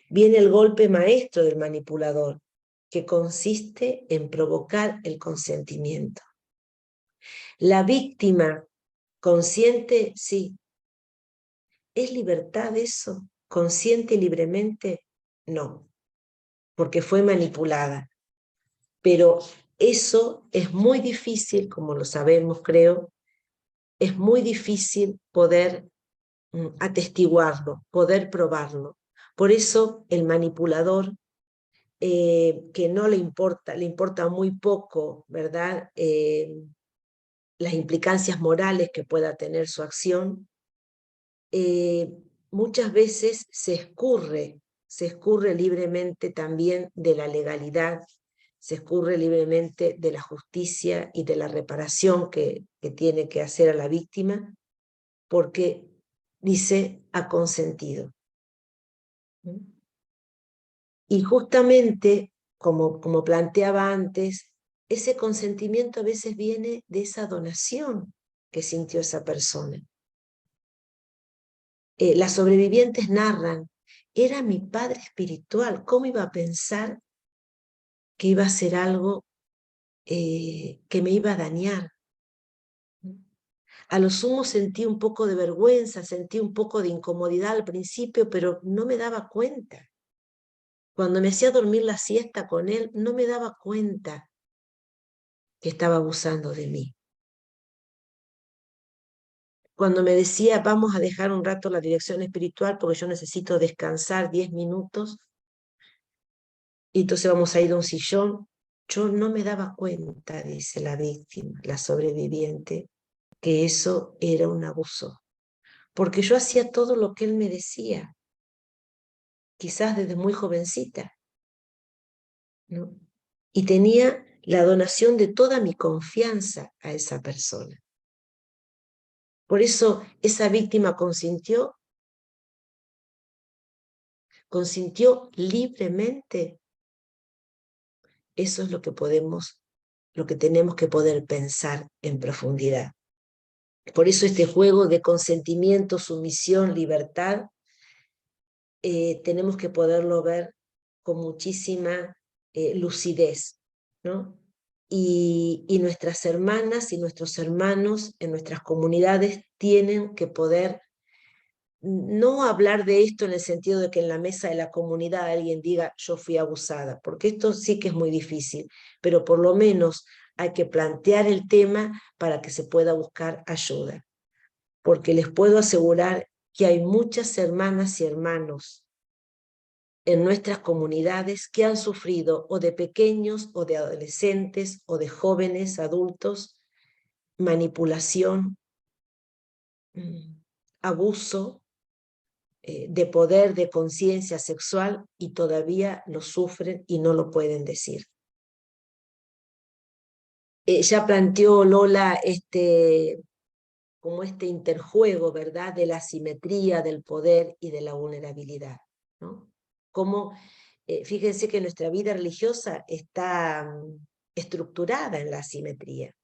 Viene el golpe maestro del manipulador, que consiste en provocar el consentimiento. La víctima consciente, sí. ¿Es libertad eso? ¿Consciente libremente? No, porque fue manipulada. Pero eso es muy difícil, como lo sabemos, creo, es muy difícil poder atestiguarlo, poder probarlo. Por eso el manipulador, que no le importa muy poco, ¿verdad? Las implicancias morales que pueda tener su acción, muchas veces se escurre libremente también de la legalidad, se escurre libremente de la justicia y de la reparación que tiene que hacer a la víctima, porque dice ha consentido. Y justamente, como planteaba antes, ese consentimiento a veces viene de esa donación que sintió esa persona. Las sobrevivientes narran, era mi padre espiritual, ¿cómo iba a pensar que iba a hacer algo que me iba a dañar? A lo sumo sentí un poco de vergüenza, sentí un poco de incomodidad al principio, pero no me daba cuenta. Cuando me hacía dormir la siesta con él, no me daba cuenta que estaba abusando de mí. Cuando me decía, vamos a dejar un rato la dirección espiritual porque yo necesito descansar 10 minutos, y entonces vamos a ir a un sillón, yo no me daba cuenta, dice la víctima, la sobreviviente, que eso era un abuso. Porque yo hacía todo lo que él me decía, quizás desde muy jovencita, ¿no? Y tenía la donación de toda mi confianza a esa persona. Por eso esa víctima consintió libremente. Eso es lo que tenemos que poder pensar en profundidad. Por eso este juego de consentimiento, sumisión, libertad, tenemos que poderlo ver con muchísima lucidez, ¿no? Y nuestras hermanas y nuestros hermanos en nuestras comunidades tienen que poder no hablar de esto en el sentido de que en la mesa de la comunidad alguien diga yo fui abusada, porque esto sí que es muy difícil, pero por lo menos hay que plantear el tema para que se pueda buscar ayuda, porque les puedo asegurar que hay muchas hermanas y hermanos en nuestras comunidades que han sufrido o de pequeños o de adolescentes o de jóvenes adultos manipulación, abuso de poder, de conciencia sexual, y todavía lo sufren y no lo pueden decir. Ya planteó Lola como este interjuego, ¿verdad?, de la asimetría, del poder y de la vulnerabilidad, ¿no? Como, fíjense que nuestra vida religiosa está estructurada en la asimetría.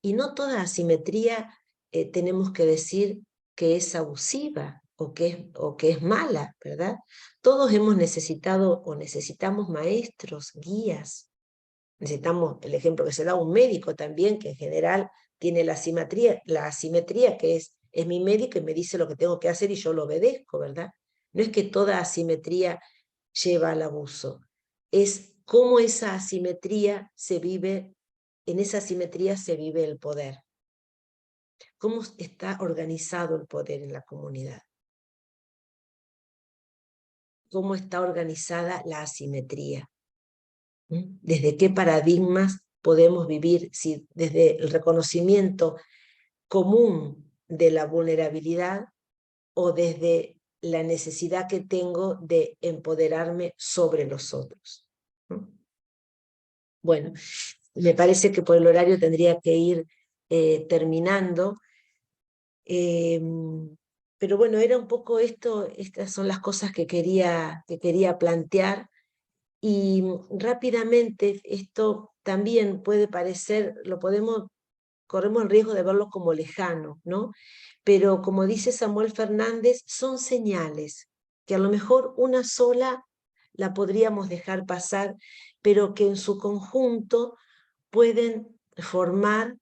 Y no toda asimetría tenemos que decir que es abusiva o que es mala, ¿verdad? Todos hemos necesitado o necesitamos maestros, guías. Necesitamos el ejemplo que se da un médico también, que en general tiene la asimetría que es mi médico y me dice lo que tengo que hacer y yo lo obedezco, ¿verdad? No es que toda asimetría lleva al abuso, es cómo esa asimetría se vive, en esa asimetría se vive el poder. ¿Cómo está organizado el poder en la comunidad? ¿Cómo está organizada la asimetría? ¿Desde qué paradigmas podemos vivir? Si desde el reconocimiento común de la vulnerabilidad o desde la necesidad que tengo de empoderarme sobre los otros. Bueno, me parece que por el horario tendría que ir terminando. Pero bueno, era un poco esto, estas son las cosas que quería plantear. Y rápidamente, esto también puede parecer, corremos el riesgo de verlo como lejano, ¿no? Pero como dice Samuel Fernández, son señales, que a lo mejor una sola la podríamos dejar pasar, pero que en su conjunto pueden formar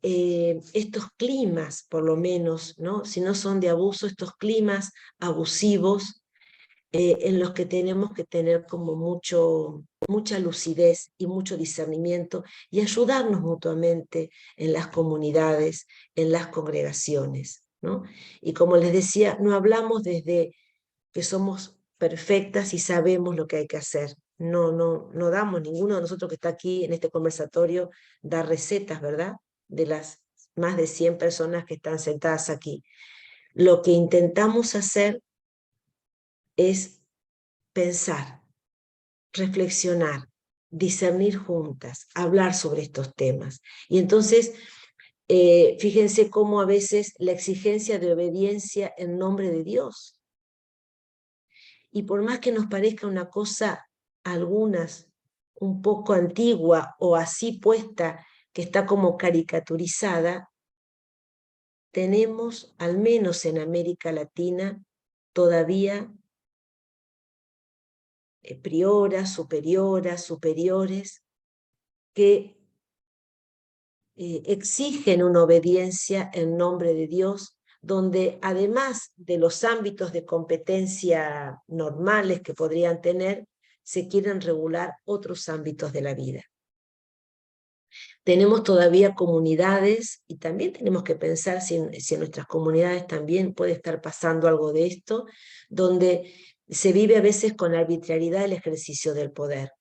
estos climas, por lo menos, ¿no? Si no son de abuso, estos climas abusivos, en los que tenemos que tener como mucha lucidez y mucho discernimiento y ayudarnos mutuamente en las comunidades, en las congregaciones, ¿no? Y como les decía, no hablamos desde que somos perfectas y sabemos lo que hay que hacer. No damos, ninguno de nosotros que está aquí en este conversatorio da recetas, ¿verdad?, de las más de 100 personas que están sentadas aquí. Lo que intentamos hacer es pensar, reflexionar, discernir juntas, hablar sobre estos temas. Y entonces, fíjense cómo a veces la exigencia de obediencia en nombre de Dios. Y por más que nos parezca una cosa, algunas, un poco antigua o así puesta, que está como caricaturizada, tenemos, al menos en América Latina, todavía prioras, superiores, que exigen una obediencia en nombre de Dios, donde además de los ámbitos de competencia normales que podrían tener, se quieren regular otros ámbitos de la vida. Tenemos todavía comunidades, y también tenemos que pensar si en nuestras comunidades también puede estar pasando algo de esto, donde se vive a veces con arbitrariedad el ejercicio del poder,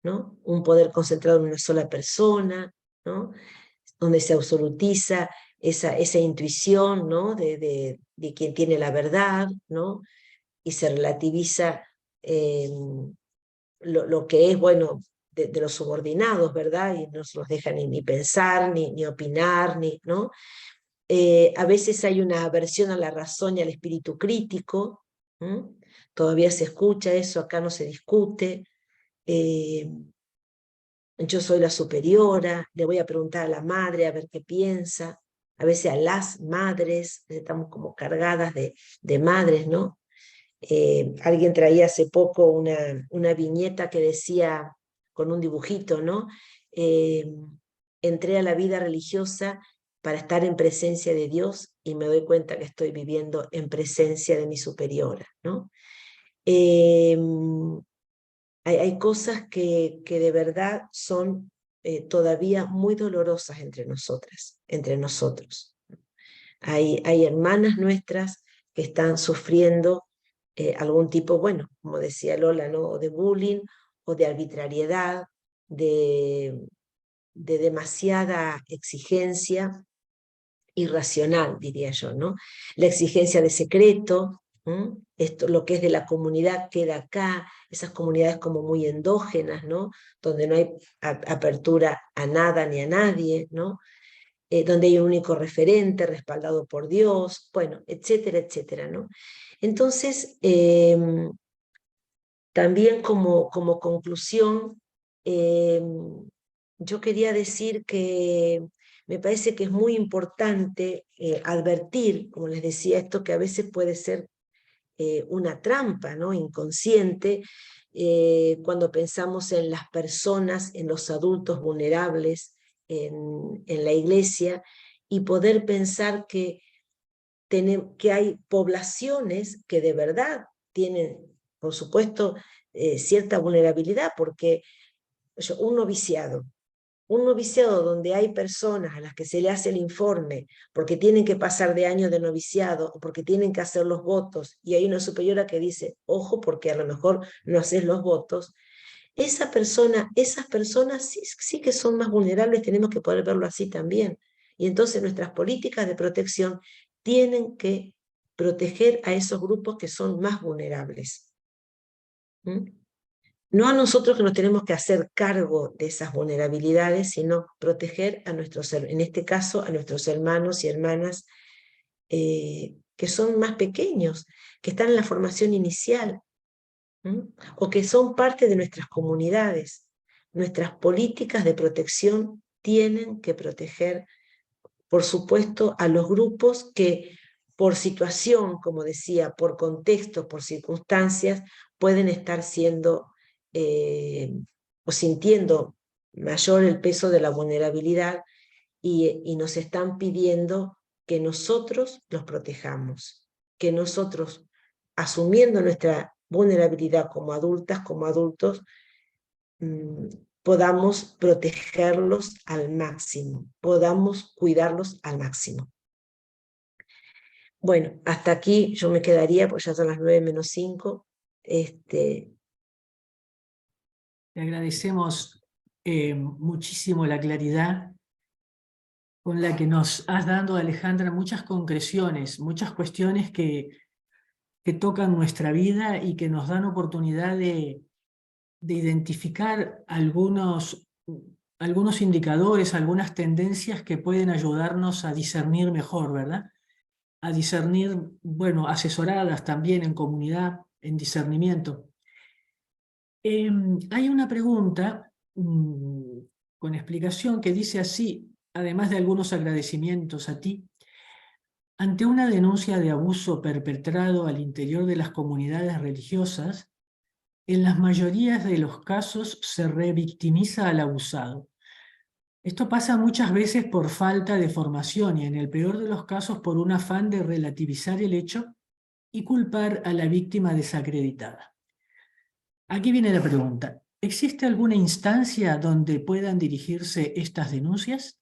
¿no? Un poder concentrado en una sola persona, ¿no? Donde se absolutiza esa intuición, ¿no? de quien tiene la verdad, ¿no? Y se relativiza lo que es, bueno, de los subordinados, ¿verdad? Y no se los deja ni pensar, ni opinar, ¿no? A veces hay una aversión a la razón y al espíritu crítico, ¿m? Todavía se escucha eso, acá no se discute. Yo soy la superiora, le voy a preguntar a la madre a ver qué piensa. A veces a las madres, estamos como cargadas de madres, ¿no? Alguien traía hace poco una viñeta que decía, con un dibujito, ¿no? Entré a la vida religiosa para estar en presencia de Dios y me doy cuenta que estoy viviendo en presencia de mi superiora, ¿no? Hay cosas que de verdad son todavía muy dolorosas entre nosotras, entre nosotros. Hay hermanas nuestras que están sufriendo algún tipo, bueno, como decía Lola, ¿no? O de bullying, o de arbitrariedad, de demasiada exigencia irracional, diría yo, ¿no? La exigencia de secreto, esto, lo que es de la comunidad queda acá, esas comunidades como muy endógenas, ¿no? Donde no hay apertura a nada ni a nadie, ¿no? Donde hay un único referente respaldado por Dios, bueno, etcétera, etcétera, ¿no? Entonces, también como conclusión, yo quería decir que me parece que es muy importante advertir, como les decía, esto que a veces puede ser una trampa, ¿no? Inconsciente, cuando pensamos en las personas, en los adultos vulnerables, en la iglesia, y poder pensar que hay poblaciones que de verdad tienen, por supuesto, cierta vulnerabilidad, porque un noviciado donde hay personas a las que se le hace el informe porque tienen que pasar de años de noviciado o porque tienen que hacer los votos, y hay una superiora que dice, ojo, porque a lo mejor no haces los votos, esas personas sí que son más vulnerables, tenemos que poder verlo así también. Y entonces nuestras políticas de protección tienen que proteger a esos grupos que son más vulnerables. No a nosotros que nos tenemos que hacer cargo de esas vulnerabilidades, sino proteger a nuestros, en este caso, a nuestros hermanos y hermanas que son más pequeños, que están en la formación inicial, o que son parte de nuestras comunidades. Nuestras políticas de protección tienen que proteger, por supuesto, a los grupos que por situación, como decía, por contexto, por circunstancias, pueden estar siendo o sintiendo mayor el peso de la vulnerabilidad y nos están pidiendo que nosotros los protejamos, que nosotros, asumiendo nuestra vulnerabilidad como adultas, como adultos, podamos protegerlos al máximo, podamos cuidarlos al máximo. Bueno, hasta aquí yo me quedaría, porque ya son las 9:05. Te agradecemos muchísimo la claridad con la que nos has dado, Alejandra, muchas concreciones, muchas cuestiones que tocan nuestra vida y que nos dan oportunidad de identificar algunos indicadores, algunas tendencias que pueden ayudarnos a discernir mejor, ¿verdad? A discernir, bueno, asesoradas también en comunidad, en discernimiento. Hay una pregunta con explicación que dice así, además de algunos agradecimientos a ti. Ante una denuncia de abuso perpetrado al interior de las comunidades religiosas, en las mayorías de los casos se revictimiza al abusado. Esto pasa muchas veces por falta de formación y en el peor de los casos por un afán de relativizar el hecho y culpar a la víctima desacreditada. Aquí viene la pregunta. ¿Existe alguna instancia donde puedan dirigirse estas denuncias?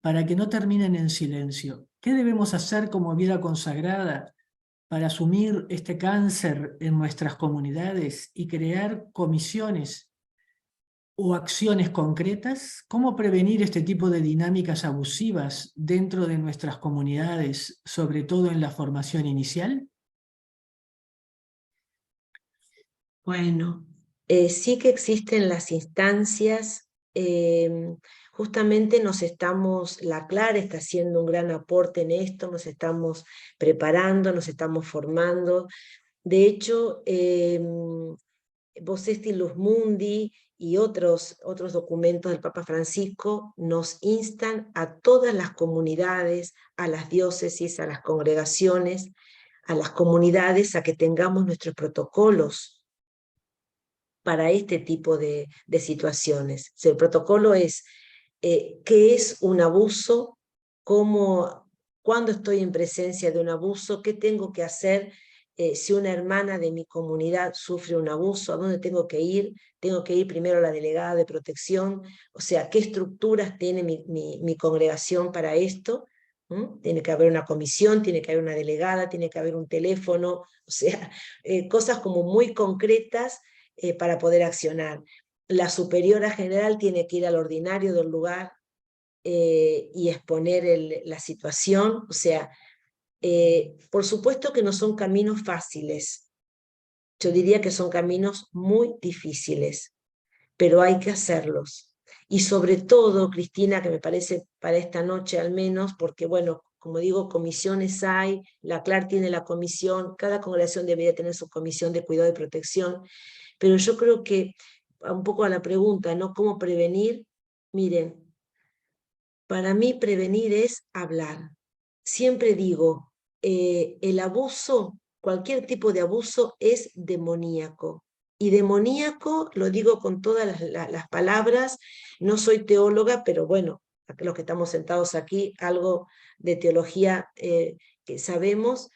Para que no terminen en silencio, ¿qué debemos hacer como vida consagrada para asumir este cáncer en nuestras comunidades y crear comisiones o acciones concretas? ¿Cómo prevenir este tipo de dinámicas abusivas dentro de nuestras comunidades, sobre todo en la formación inicial? Bueno, sí que existen las instancias, justamente la CLAR está haciendo un gran aporte en esto, nos estamos preparando, nos estamos formando. De hecho, Vocesti Luz Mundi y otros documentos del Papa Francisco nos instan a todas las comunidades, a las diócesis, a las congregaciones, a las comunidades, a que tengamos nuestros protocolos para este tipo de situaciones. O sea, el protocolo es qué es un abuso, cuándo estoy en presencia de un abuso, qué tengo que hacer si una hermana de mi comunidad sufre un abuso, a dónde tengo que ir primero a la delegada de protección, o sea, qué estructuras tiene mi congregación para esto. Tiene que haber una comisión, tiene que haber una delegada, tiene que haber un teléfono, o sea, cosas como muy concretas para poder accionar. La superiora general tiene que ir al ordinario del lugar y exponer la situación. O sea, por supuesto que no son caminos fáciles. Yo diría que son caminos muy difíciles, pero hay que hacerlos. Y sobre todo, Cristina, que me parece para esta noche al menos, porque bueno, como digo, comisiones hay, la CLAR tiene la comisión, cada congregación debería tener su comisión de cuidado y protección, pero yo creo que, un poco a la pregunta, ¿no? ¿Cómo prevenir? Miren, para mí prevenir es hablar. Siempre digo, el abuso, cualquier tipo de abuso es demoníaco. Y demoníaco, lo digo con todas las palabras, no soy teóloga, pero bueno, los que estamos sentados aquí, algo de teología que sabemos.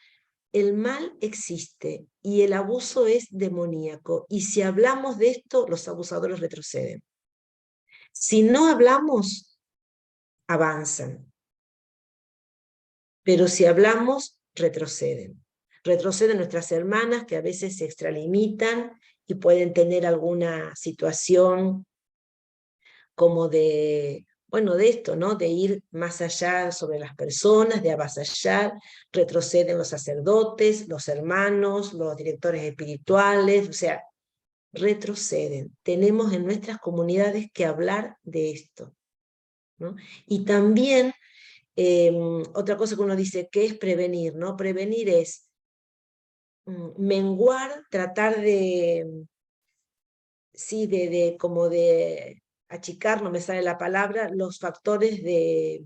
El mal existe y el abuso es demoníaco. Y si hablamos de esto, los abusadores retroceden. Si no hablamos, avanzan. Pero si hablamos, retroceden. Retroceden nuestras hermanas que a veces se extralimitan y pueden tener alguna situación como de esto, ¿no? De ir más allá sobre las personas, de avasallar. Retroceden los sacerdotes, los hermanos, los directores espirituales, o sea, retroceden. Tenemos en nuestras comunidades que hablar de esto, ¿no? Y también, otra cosa que uno dice, ¿qué es prevenir? ¿No? Prevenir es menguar, tratar como de achicar, no me sale la palabra, los factores de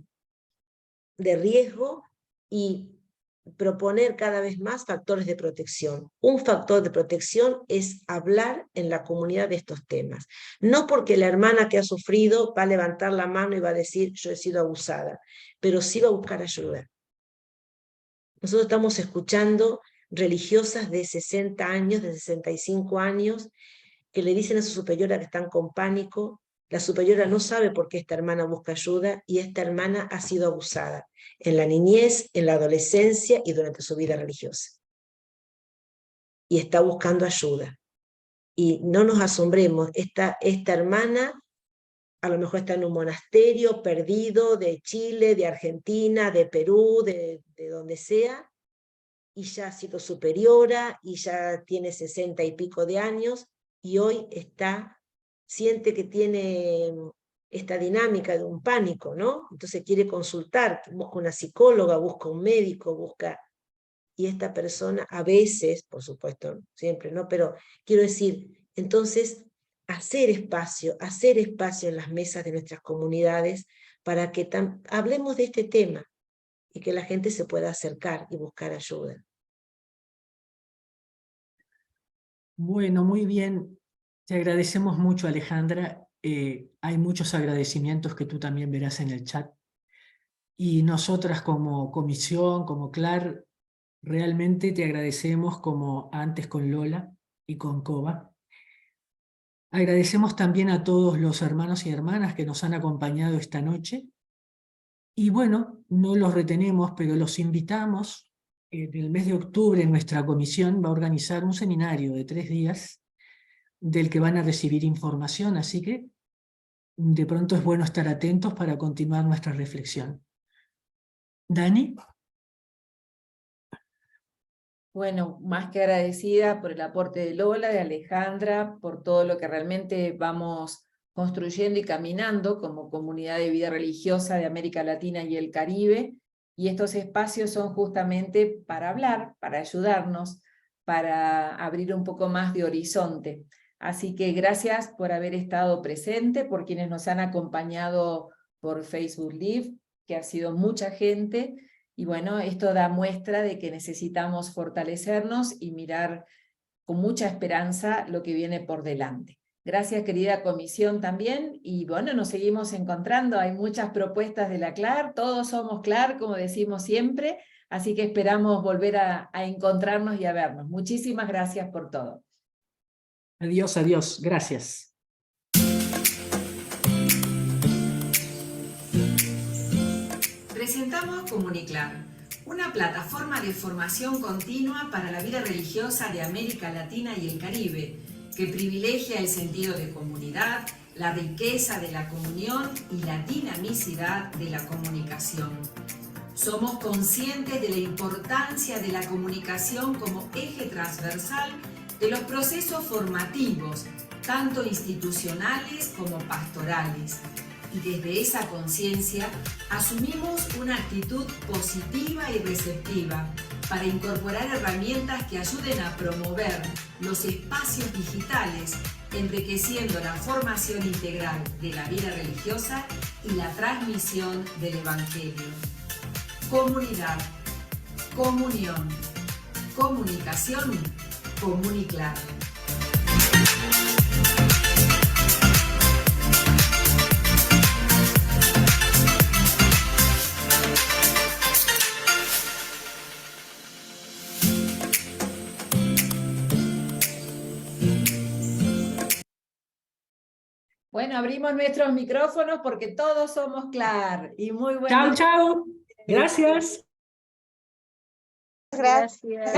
riesgo y proponer cada vez más factores de protección. Un factor de protección es hablar en la comunidad de estos temas. No porque la hermana que ha sufrido va a levantar la mano y va a decir yo he sido abusada, pero sí va a buscar ayuda. Nosotros estamos escuchando religiosas de 60 años, de 65 años, que le dicen a su superiora que están con pánico. La superiora no sabe por qué esta hermana busca ayuda y esta hermana ha sido abusada en la niñez, en la adolescencia y durante su vida religiosa. Y está buscando ayuda. Y no nos asombremos, esta hermana a lo mejor está en un monasterio perdido de Chile, de Argentina, de Perú, de donde sea, y ya ha sido superiora y ya tiene 60 y pico de años y hoy siente que tiene esta dinámica de un pánico, ¿no? Entonces quiere consultar, busca una psicóloga, busca un médico, y esta persona a veces, por supuesto, siempre, ¿no? Pero quiero decir, entonces, hacer espacio en las mesas de nuestras comunidades para que hablemos de este tema y que la gente se pueda acercar y buscar ayuda. Bueno, muy bien. Te agradecemos mucho, Alejandra. hay muchos agradecimientos que tú también verás en el chat. Y nosotras como comisión, como CLAR, realmente te agradecemos como antes con Lola y con Coba. Agradecemos también a todos los hermanos y hermanas que nos han acompañado esta noche. Y bueno, no los retenemos, pero los invitamos. En el mes de octubre nuestra comisión va a organizar un seminario de 3 días del que van a recibir información, así que de pronto es bueno estar atentos para continuar nuestra reflexión. ¿Dani? Bueno, más que agradecida por el aporte de Lola, de Alejandra, por todo lo que realmente vamos construyendo y caminando como comunidad de vida religiosa de América Latina y el Caribe. Y estos espacios son justamente para hablar, para ayudarnos, para abrir un poco más de horizonte. Así que gracias por haber estado presente, por quienes nos han acompañado por Facebook Live, que ha sido mucha gente. Y bueno, esto da muestra de que necesitamos fortalecernos y mirar con mucha esperanza lo que viene por delante. Gracias, querida comisión, también. Y bueno, nos seguimos encontrando. Hay muchas propuestas de la CLAR. Todos somos CLAR, como decimos siempre. Así que esperamos volver a encontrarnos y a vernos. Muchísimas gracias por todo. Adiós, adiós. Gracias. Presentamos Comuniclar, una plataforma de formación continua para la vida religiosa de América Latina y el Caribe, que privilegia el sentido de comunidad, la riqueza de la comunión y la dinamicidad de la comunicación. Somos conscientes de la importancia de la comunicación como eje transversal de los procesos formativos, tanto institucionales como pastorales. Y desde esa conciencia asumimos una actitud positiva y receptiva para incorporar herramientas que ayuden a promover los espacios digitales, enriqueciendo la formación integral de la vida religiosa y la transmisión del Evangelio. Comunidad, comunión, comunicación, Comuniclar. Bueno, abrimos nuestros micrófonos porque todos somos CLAR. Y muy buenas Chao, chao. Gracias. Gracias.